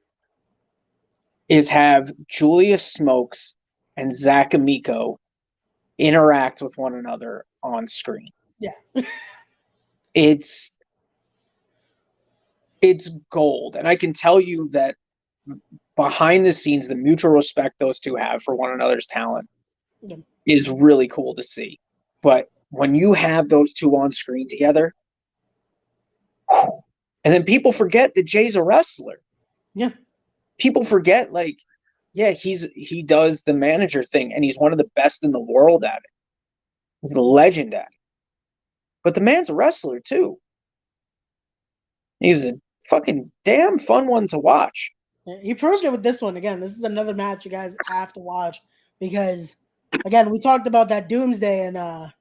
is have Julius Smokes and Zach Amico interact with one another on screen. Yeah. It's gold. And I can tell you that behind the scenes, the mutual respect those two have for one another's talent is really cool to see. But when you have those two on screen together, and then people forget that Jay's a wrestler. Yeah. People forget, like, yeah, he does the manager thing, and he's one of the best in the world at it. He's a legend at it. But the man's a wrestler too. He's a fucking damn fun one to watch. Yeah, he proved it with this one. Again, this is another match you guys have to watch because, again, we talked about that Doomsday, and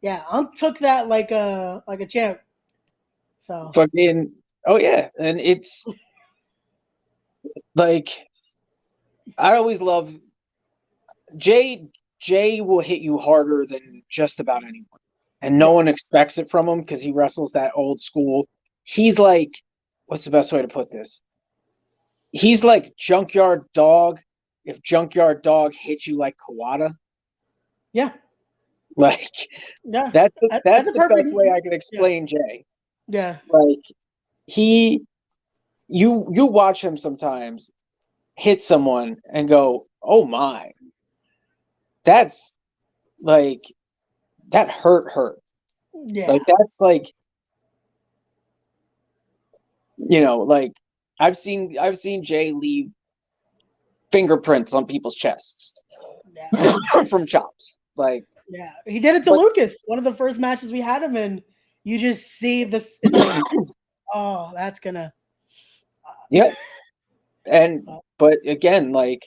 yeah, Unk took that like a champ. So fucking yeah, and it's like I always love Jay. Jay will hit you harder than just about anyone, and no one expects it from him because he wrestles that old school. He's like, what's the best way to put this? He's like Junkyard Dog. If Junkyard Dog hits you like Kawada, yeah, like yeah, that's the perfect best way I can explain Jay. Yeah, like you watch him sometimes hit someone and go, oh my, that's like that hurt. Yeah, like that's like, you know, like I've seen Jay leave fingerprints on people's chests from chops. Like, yeah, he did it to Lucas. One of the first matches we had him in, you just see this. It's like, oh, that's gonna. Yep. And but again, like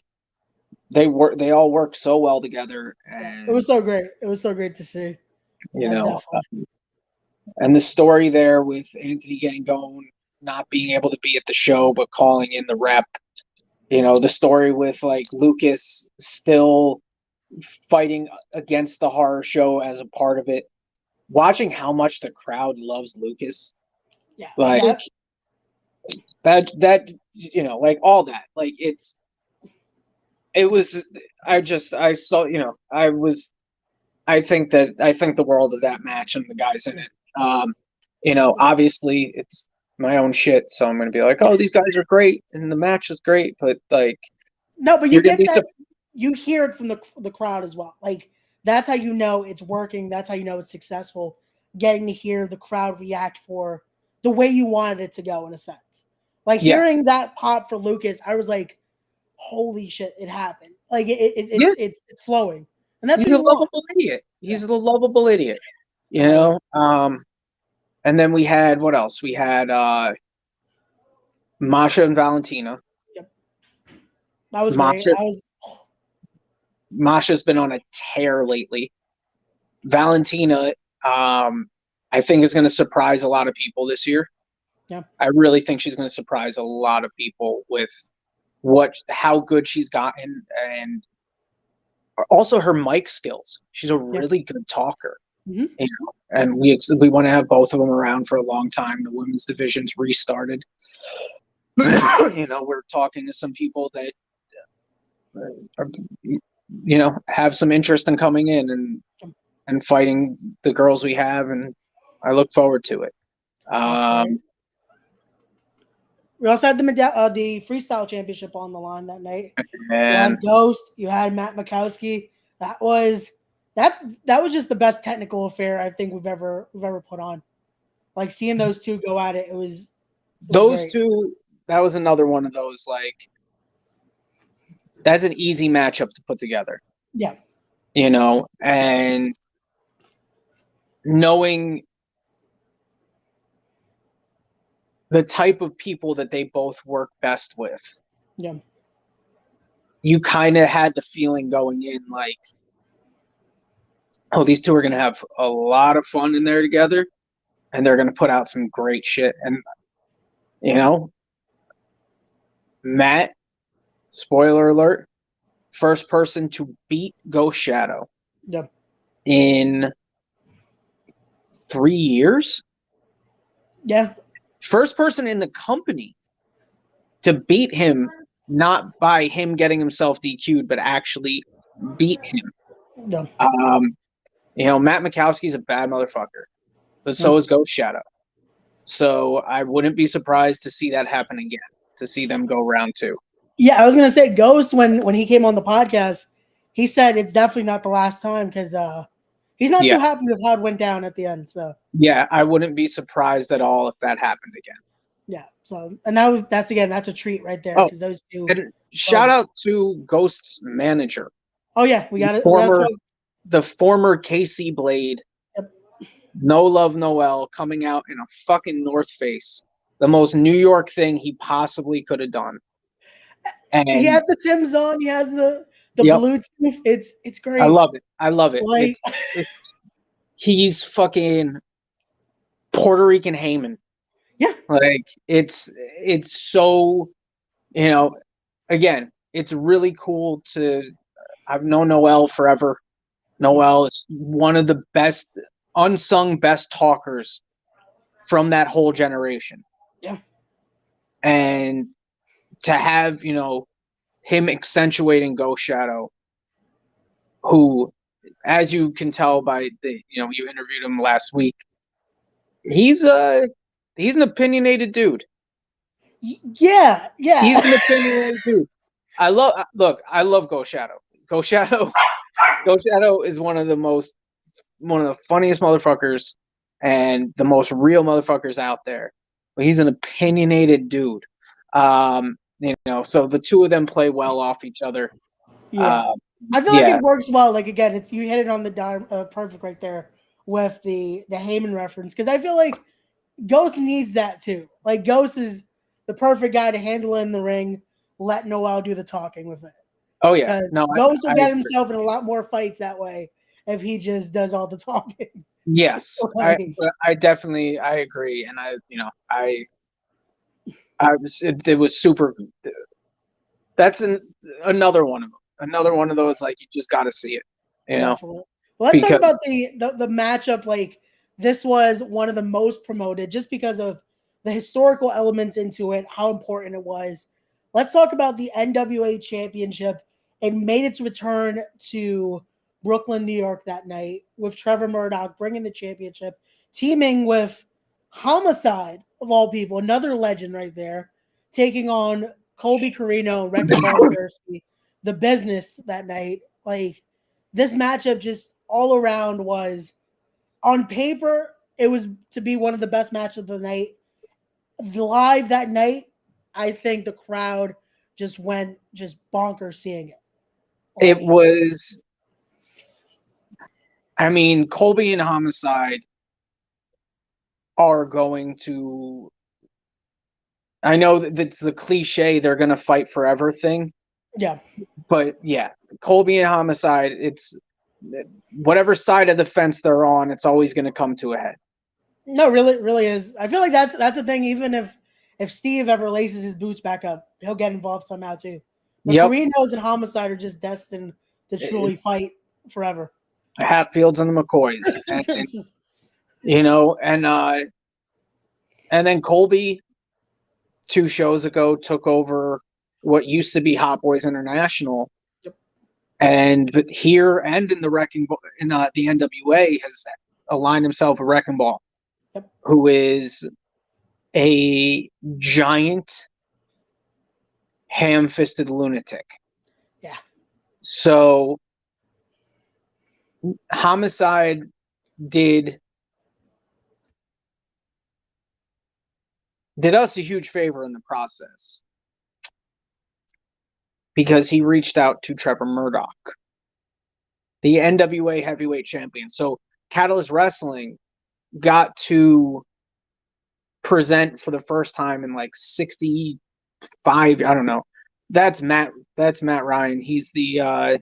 they all work so well together, and it was so great. It was so great to see. You know, and the story there with Anthony Gangone not being able to be at the show but calling in the rep. You know, the story with like Lucas still fighting against the horror show as a part of it. Watching how much the crowd loves Lucas. Yeah. Like that, you know, like all that. Like I think the world of that match and the guys in it. You know, obviously it's my own shit, so I'm gonna be like, oh, these guys are great and the match is great, but like no, but you get that you hear it from the crowd as well. Like that's how you know it's working, that's how you know it's successful, getting to hear the crowd react for the way you wanted it to go in a sense. Like hearing that pop for Lucas, I was like, holy shit, it happened. Like it's flowing. And that's he's a lovable idiot. He's the lovable idiot. You know? And then we had what else? We had Masha and Valentina. Yep. That was great. Masha's been on a tear lately. Valentina, I think is going to surprise a lot of people this year. Yeah. I really think she's going to surprise a lot of people with how good she's gotten, and also her mic skills. She's a really good talker. Mm-hmm. You know, and we want to have both of them around for a long time. The women's division's restarted. You know, we're talking to some people that are, you know, have some interest in coming in and fighting the girls we have, and I look forward to it. We also had the freestyle championship on the line that night. And you had Ghost, you had Matt Mikowski. That was just the best technical affair I think we've ever put on. Like seeing those two go at it, it was those great. two. That was another one of those, like, that's an easy matchup to put together. Yeah. You know, and knowing the type of people that they both work best with. Yeah. You kind of had the feeling going in, like, oh, these two are going to have a lot of fun in there together, and they're going to put out some great shit. And, you know, Matt, spoiler alert, first person to beat Ghost Shadow in 3 years. Yeah. First person in the company to beat him, not by him getting himself DQ'd, but actually beat him. Yeah. You know, Matt Mikowski's a bad motherfucker, but so is Ghost Shadow. So I wouldn't be surprised to see that happen again, to see them go round 2. Yeah, I was gonna say Ghost when he came on the podcast, he said it's definitely not the last time because he's not too happy with how it went down at the end. So yeah, I wouldn't be surprised at all if that happened again. Yeah. So and that's a treat right there because those two. And shout out to Ghost's manager. Oh yeah, we got it. The former KC Blade. Yep. No Love Noel coming out in a fucking North Face, the most New York thing he possibly could have done. And he has the Tim's on. He has the Bluetooth. It's great. I love it. Like, he's fucking Puerto Rican Heyman. Yeah. Like it's so, you know, again, it's really cool I've known Noel forever. Noel is one of the best unsung best talkers from that whole generation. Yeah. And to have, you know, him accentuating Ghost Shadow, who, as you can tell by you interviewed him last week, he's an opinionated dude. Yeah. He's an opinionated dude. I love Ghost Shadow. Ghost Shadow is one of the funniest motherfuckers and the most real motherfuckers out there. But he's an opinionated dude. You know, so the two of them play well off each other. Yeah. I feel like it works well. Like again, you hit it on the dime, perfect right there with the Heyman reference because I feel like Ghost needs that too. Like Ghost is the perfect guy to handle it in the ring. Let Noel do the talking with it. Oh yeah, no, Ghost will get himself in a lot more fights that way if he just does all the talking. Yes, I definitely agree, and it was super. That's another one of them. Another one of those, like, you just got to see it. You know. Definitely. Well, let's talk about the matchup. Like, this was one of the most promoted just because of the historical elements into it, how important it was. Let's talk about the NWA Championship. It made its return to Brooklyn, New York that night with Trevor Murdoch bringing the championship, teaming with Homicide, of all people, another legend right there, taking on Colby Carino and Rector Barbersky, the Business that night. Like, this matchup just all around was, on paper, it was to be one of the best matches of the night. Live that night, I think the crowd just went bonkers seeing it. It was, I mean, Colby and Homicide are going to, I know that it's the cliche, they're going to fight forever thing. Yeah. But yeah, Colby and Homicide, it's whatever side of the fence they're on, it's always going to come to a head. No, really is. I feel like that's the thing. Even if Steve ever laces his boots back up, he'll get involved somehow too. The Carinos and Homicide are just destined to truly fight forever. Hatfields and the McCoys, and you know, and then Colby 2 shows ago took over what used to be Hot Boys International. But here and in the the NWA has aligned himself with Wrecking Ball, who is a giant ham-fisted lunatic. Yeah. So Homicide did us a huge favor in the process, because he reached out to Trevor Murdoch, the NWA heavyweight champion. So Catalyst Wrestling got to present for the first time in like 65. I don't know. That's Matt Ryan. He's the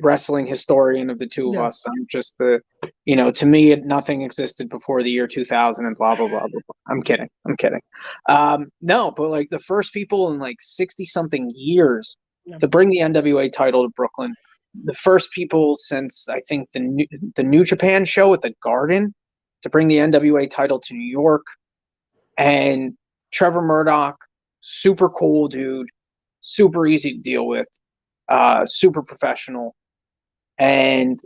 wrestling historian of the two of us. I'm just to me, nothing existed before the year 2000 and blah, blah, blah, blah, blah. I'm kidding. No, but like the first people in like 60 something years to bring the NWA title to Brooklyn, the first people since I think the New Japan show at the Garden to bring the NWA title to New York. And Trevor Murdoch, super cool dude, super easy to deal with. Super professional, and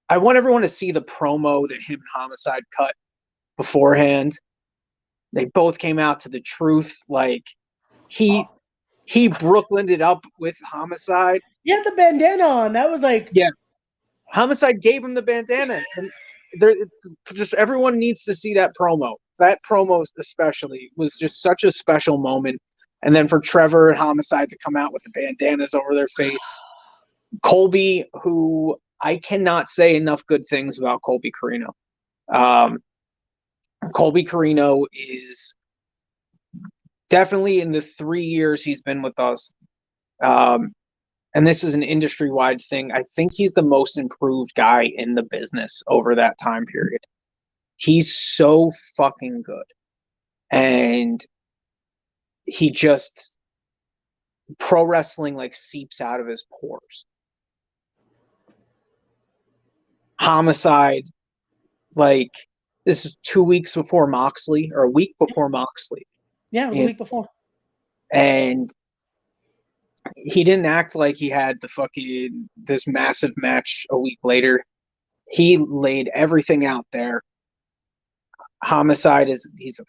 I want everyone to see the promo that him and Homicide cut beforehand. They both came out to the truth. Like he Brooklyned it up with Homicide. He had the bandana on. That was like, yeah. Homicide gave him the bandana. And just everyone needs to see that promo. That promo especially was just such a special moment. And then for Trevor and Homicide to come out with the bandanas over their face. Colby, who I cannot say enough good things about Colby Carino. Colby Carino is definitely, in the 3 years he's been with us, and this is an industry-wide thing, I think he's the most improved guy in the business over that time period. He's so fucking good. And he just, pro wrestling like seeps out of his pores. Homicide, like, this is 2 weeks before Moxley, or a week before Moxley. Yeah, it was a week before. And he didn't act like he had this massive match a week later. He laid everything out there. Homicide he's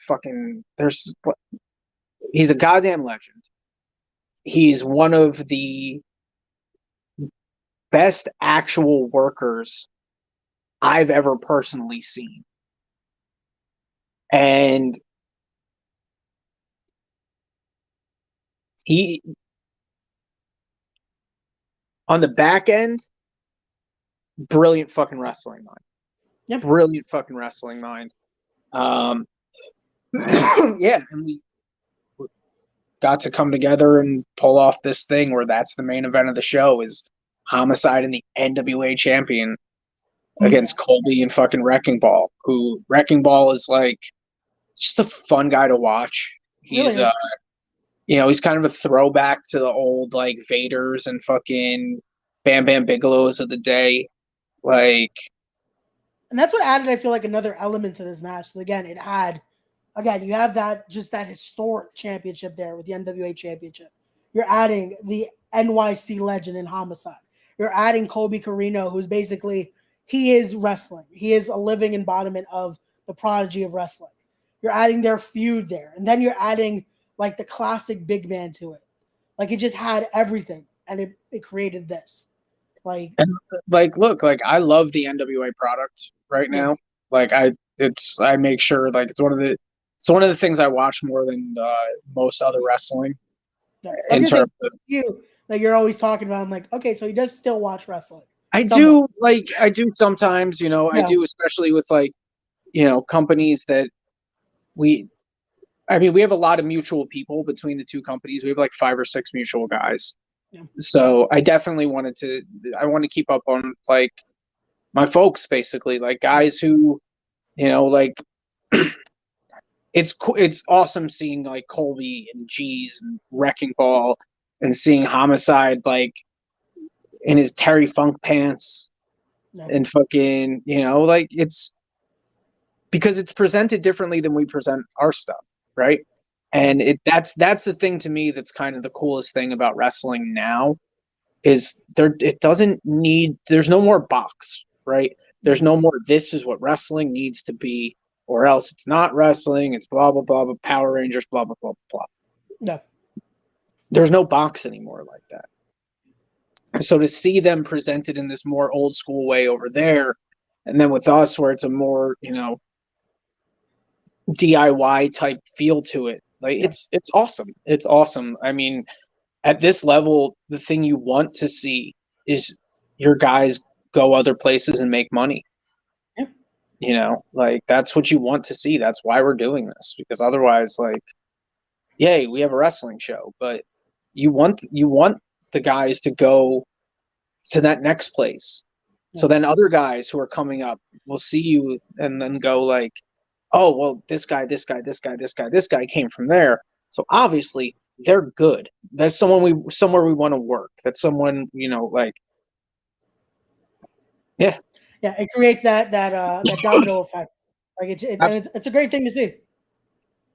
a goddamn legend. He's one of the best actual workers I've ever personally seen. And he, on the back end, brilliant fucking wrestling mind. Yep. Brilliant fucking wrestling mind. Yeah, and we got to come together and pull off this thing where that's the main event of the show, is Homicide and the NWA champion against Colby and fucking Wrecking Ball, who Wrecking Ball is like just a fun guy to watch. He's really he's kind of a throwback to the old like Vaders and fucking Bam Bam Bigelows of the day. Like, and that's what added, I feel like, another element to this match. So again, you have that historic championship there with the NWA championship. You're adding the NYC legend in Homicide. You're adding Colby Carino, who's basically, he is wrestling. He is a living embodiment of the prodigy of wrestling. You're adding their feud there. And then you're adding like the classic big man to it. Like, it just had everything, and it created this. Look, I love the NWA product right now. Like, I make sure, like, it's one of the things I watch more than most other wrestling. Yeah. In terms of you, like, you're always talking about, I'm like, okay, so he does still watch wrestling. I do sometimes, I do, especially with like, companies that we have a lot of mutual people between the two companies. We have like 5 or 6 mutual guys. Yeah. So I definitely want to keep up on like my folks, basically, like guys who, like it's awesome seeing like Colby and G's and Wrecking Ball and seeing Homicide like in his Terry Funk pants and fucking, like it's because it's presented differently than we present our stuff, right? And that's the thing to me that's kind of the coolest thing about wrestling now is there's no more box, right? There's no more this is what wrestling needs to be, or else it's not wrestling, it's blah blah blah blah Power Rangers, blah blah blah blah. No. There's no box anymore like that. So to see them presented in this more old school way over there, and then with us where it's a more, DIY type feel to it. Like it's awesome. It's awesome. I mean, at this level, the thing you want to see is your guys go other places and make money. Yeah. Like that's what you want to see. That's why we're doing this, because otherwise, like, yay, we have a wrestling show, but you want the guys to go to that next place. Yeah. So then other guys who are coming up will see you and then go like, oh, well, this guy came from there. So obviously they're good. That's somewhere we want to work. That's someone, like, yeah. Yeah, it creates that domino effect. Like it's a great thing to see.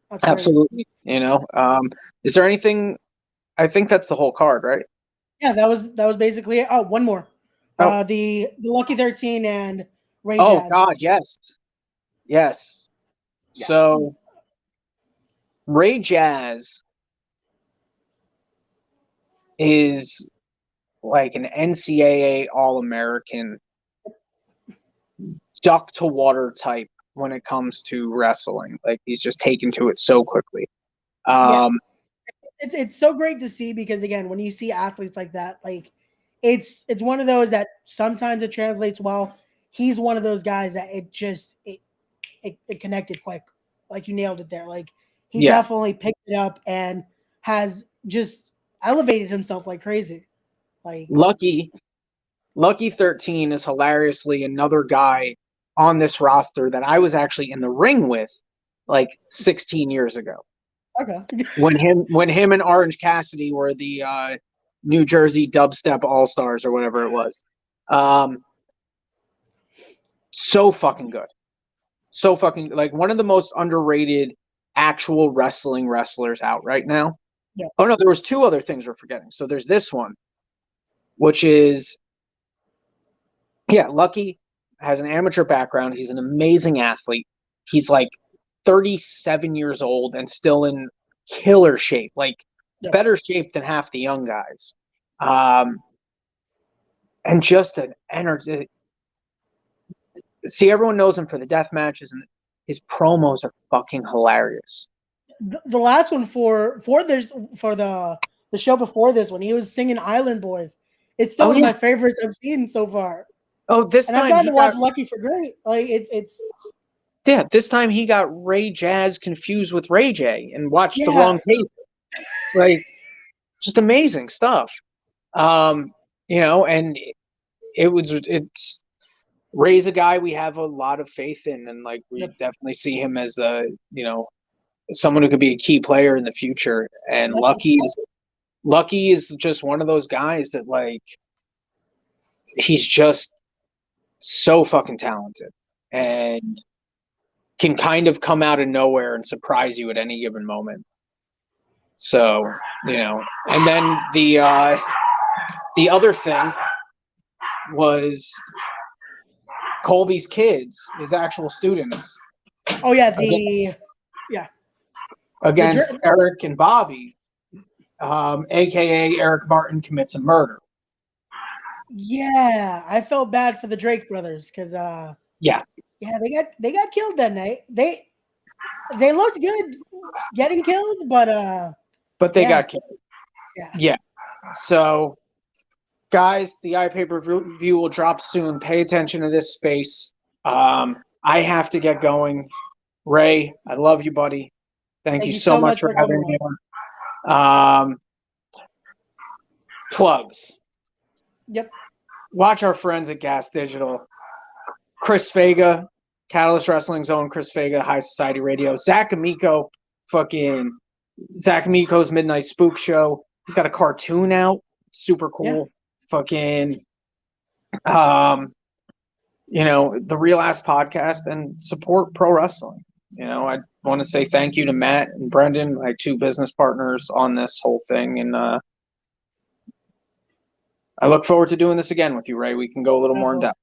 That's absolutely. Is there anything? I think that's the whole card, right? Yeah, that was basically it. Oh, one more. Oh. The Lucky 13 and Ray Oh Jazz God, match. yes. Yeah. So Ray Jazz is like an NCAA All-American duck to water type when it comes to wrestling. Like he's just taken to it so quickly. It's so great to see, because again, when you see athletes like that, like it's one of those that sometimes it translates well. He's one of those guys that it connected quick. Like you nailed it there. Like he definitely picked it up and has just elevated himself like crazy. Like Lucky 13 is hilariously another guy on this roster that I was actually in the ring with like 16 years ago. Okay. when him and Orange Cassidy were the New Jersey Dubstep All-Stars or whatever it was. So fucking good. So fucking, like, one of the most underrated actual wrestling wrestlers out right now. Yeah. Oh no, there was two other things we're forgetting. So there's this one, which is, Lucky has an amateur background. He's an amazing athlete. He's like 37 years old and still in killer shape, like better shape than half the young guys. And just an energy. See, everyone knows him for the death matches, and his promos are fucking hilarious. The last one for the show before this one, he was singing Island Boys. It's still one of my favorites I've seen so far. Oh, this and time I've gotten to watch Lucky for great. Like it's. Yeah, this time he got Ray Jazz confused with Ray J and watched the wrong tape. Like, just amazing stuff. And it's Ray's a guy we have a lot of faith in, and like we definitely see him as someone who could be a key player in the future. And Lucky is just one of those guys that, like, he's just so fucking talented and can kind of come out of nowhere and surprise you at any given moment. So, and then the other thing was Colby's kids, his actual students. Oh yeah, against Eric and Bobby, aka Eric Martin commits a murder. Yeah, I felt bad for the Drake brothers because they got killed that night. They looked good getting killed, but they got killed. Yeah. So, guys, the iPay-per-view will drop soon. Pay attention to this space. I have to get going. Ray, I love you, buddy. Thank you so much for having me on. Plugs. Yep. Watch our friends at Gas Digital. Chris Vega, Catalyst Wrestling's own Chris Vega, High Society Radio. Zach Amico, Zach Amico's Midnight Spook Show. He's got a cartoon out. Super cool. The Real Ass Podcast, and support pro wrestling. I want to say thank you to Matt and Brendan, my two business partners on this whole thing. And I look forward to doing this again with you, Ray. We can go a little more in depth.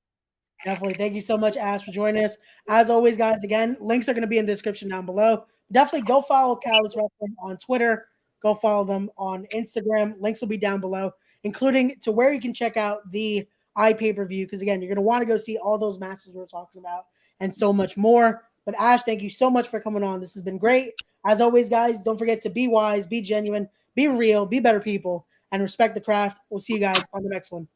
Definitely. Thank you so much, Ashe, for joining us. As always, guys, again, links are going to be in the description down below. Definitely go follow Catalyst Wrestling on Twitter. Go follow them on Instagram. Links will be down below, including to where you can check out the iPay-per-view, because, again, you're going to want to go see all those matches we're talking about and so much more. But, Ashe, thank you so much for coming on. This has been great. As always, guys, don't forget to be wise, be genuine, be real, be better people, and respect the craft. We'll see you guys on the next one.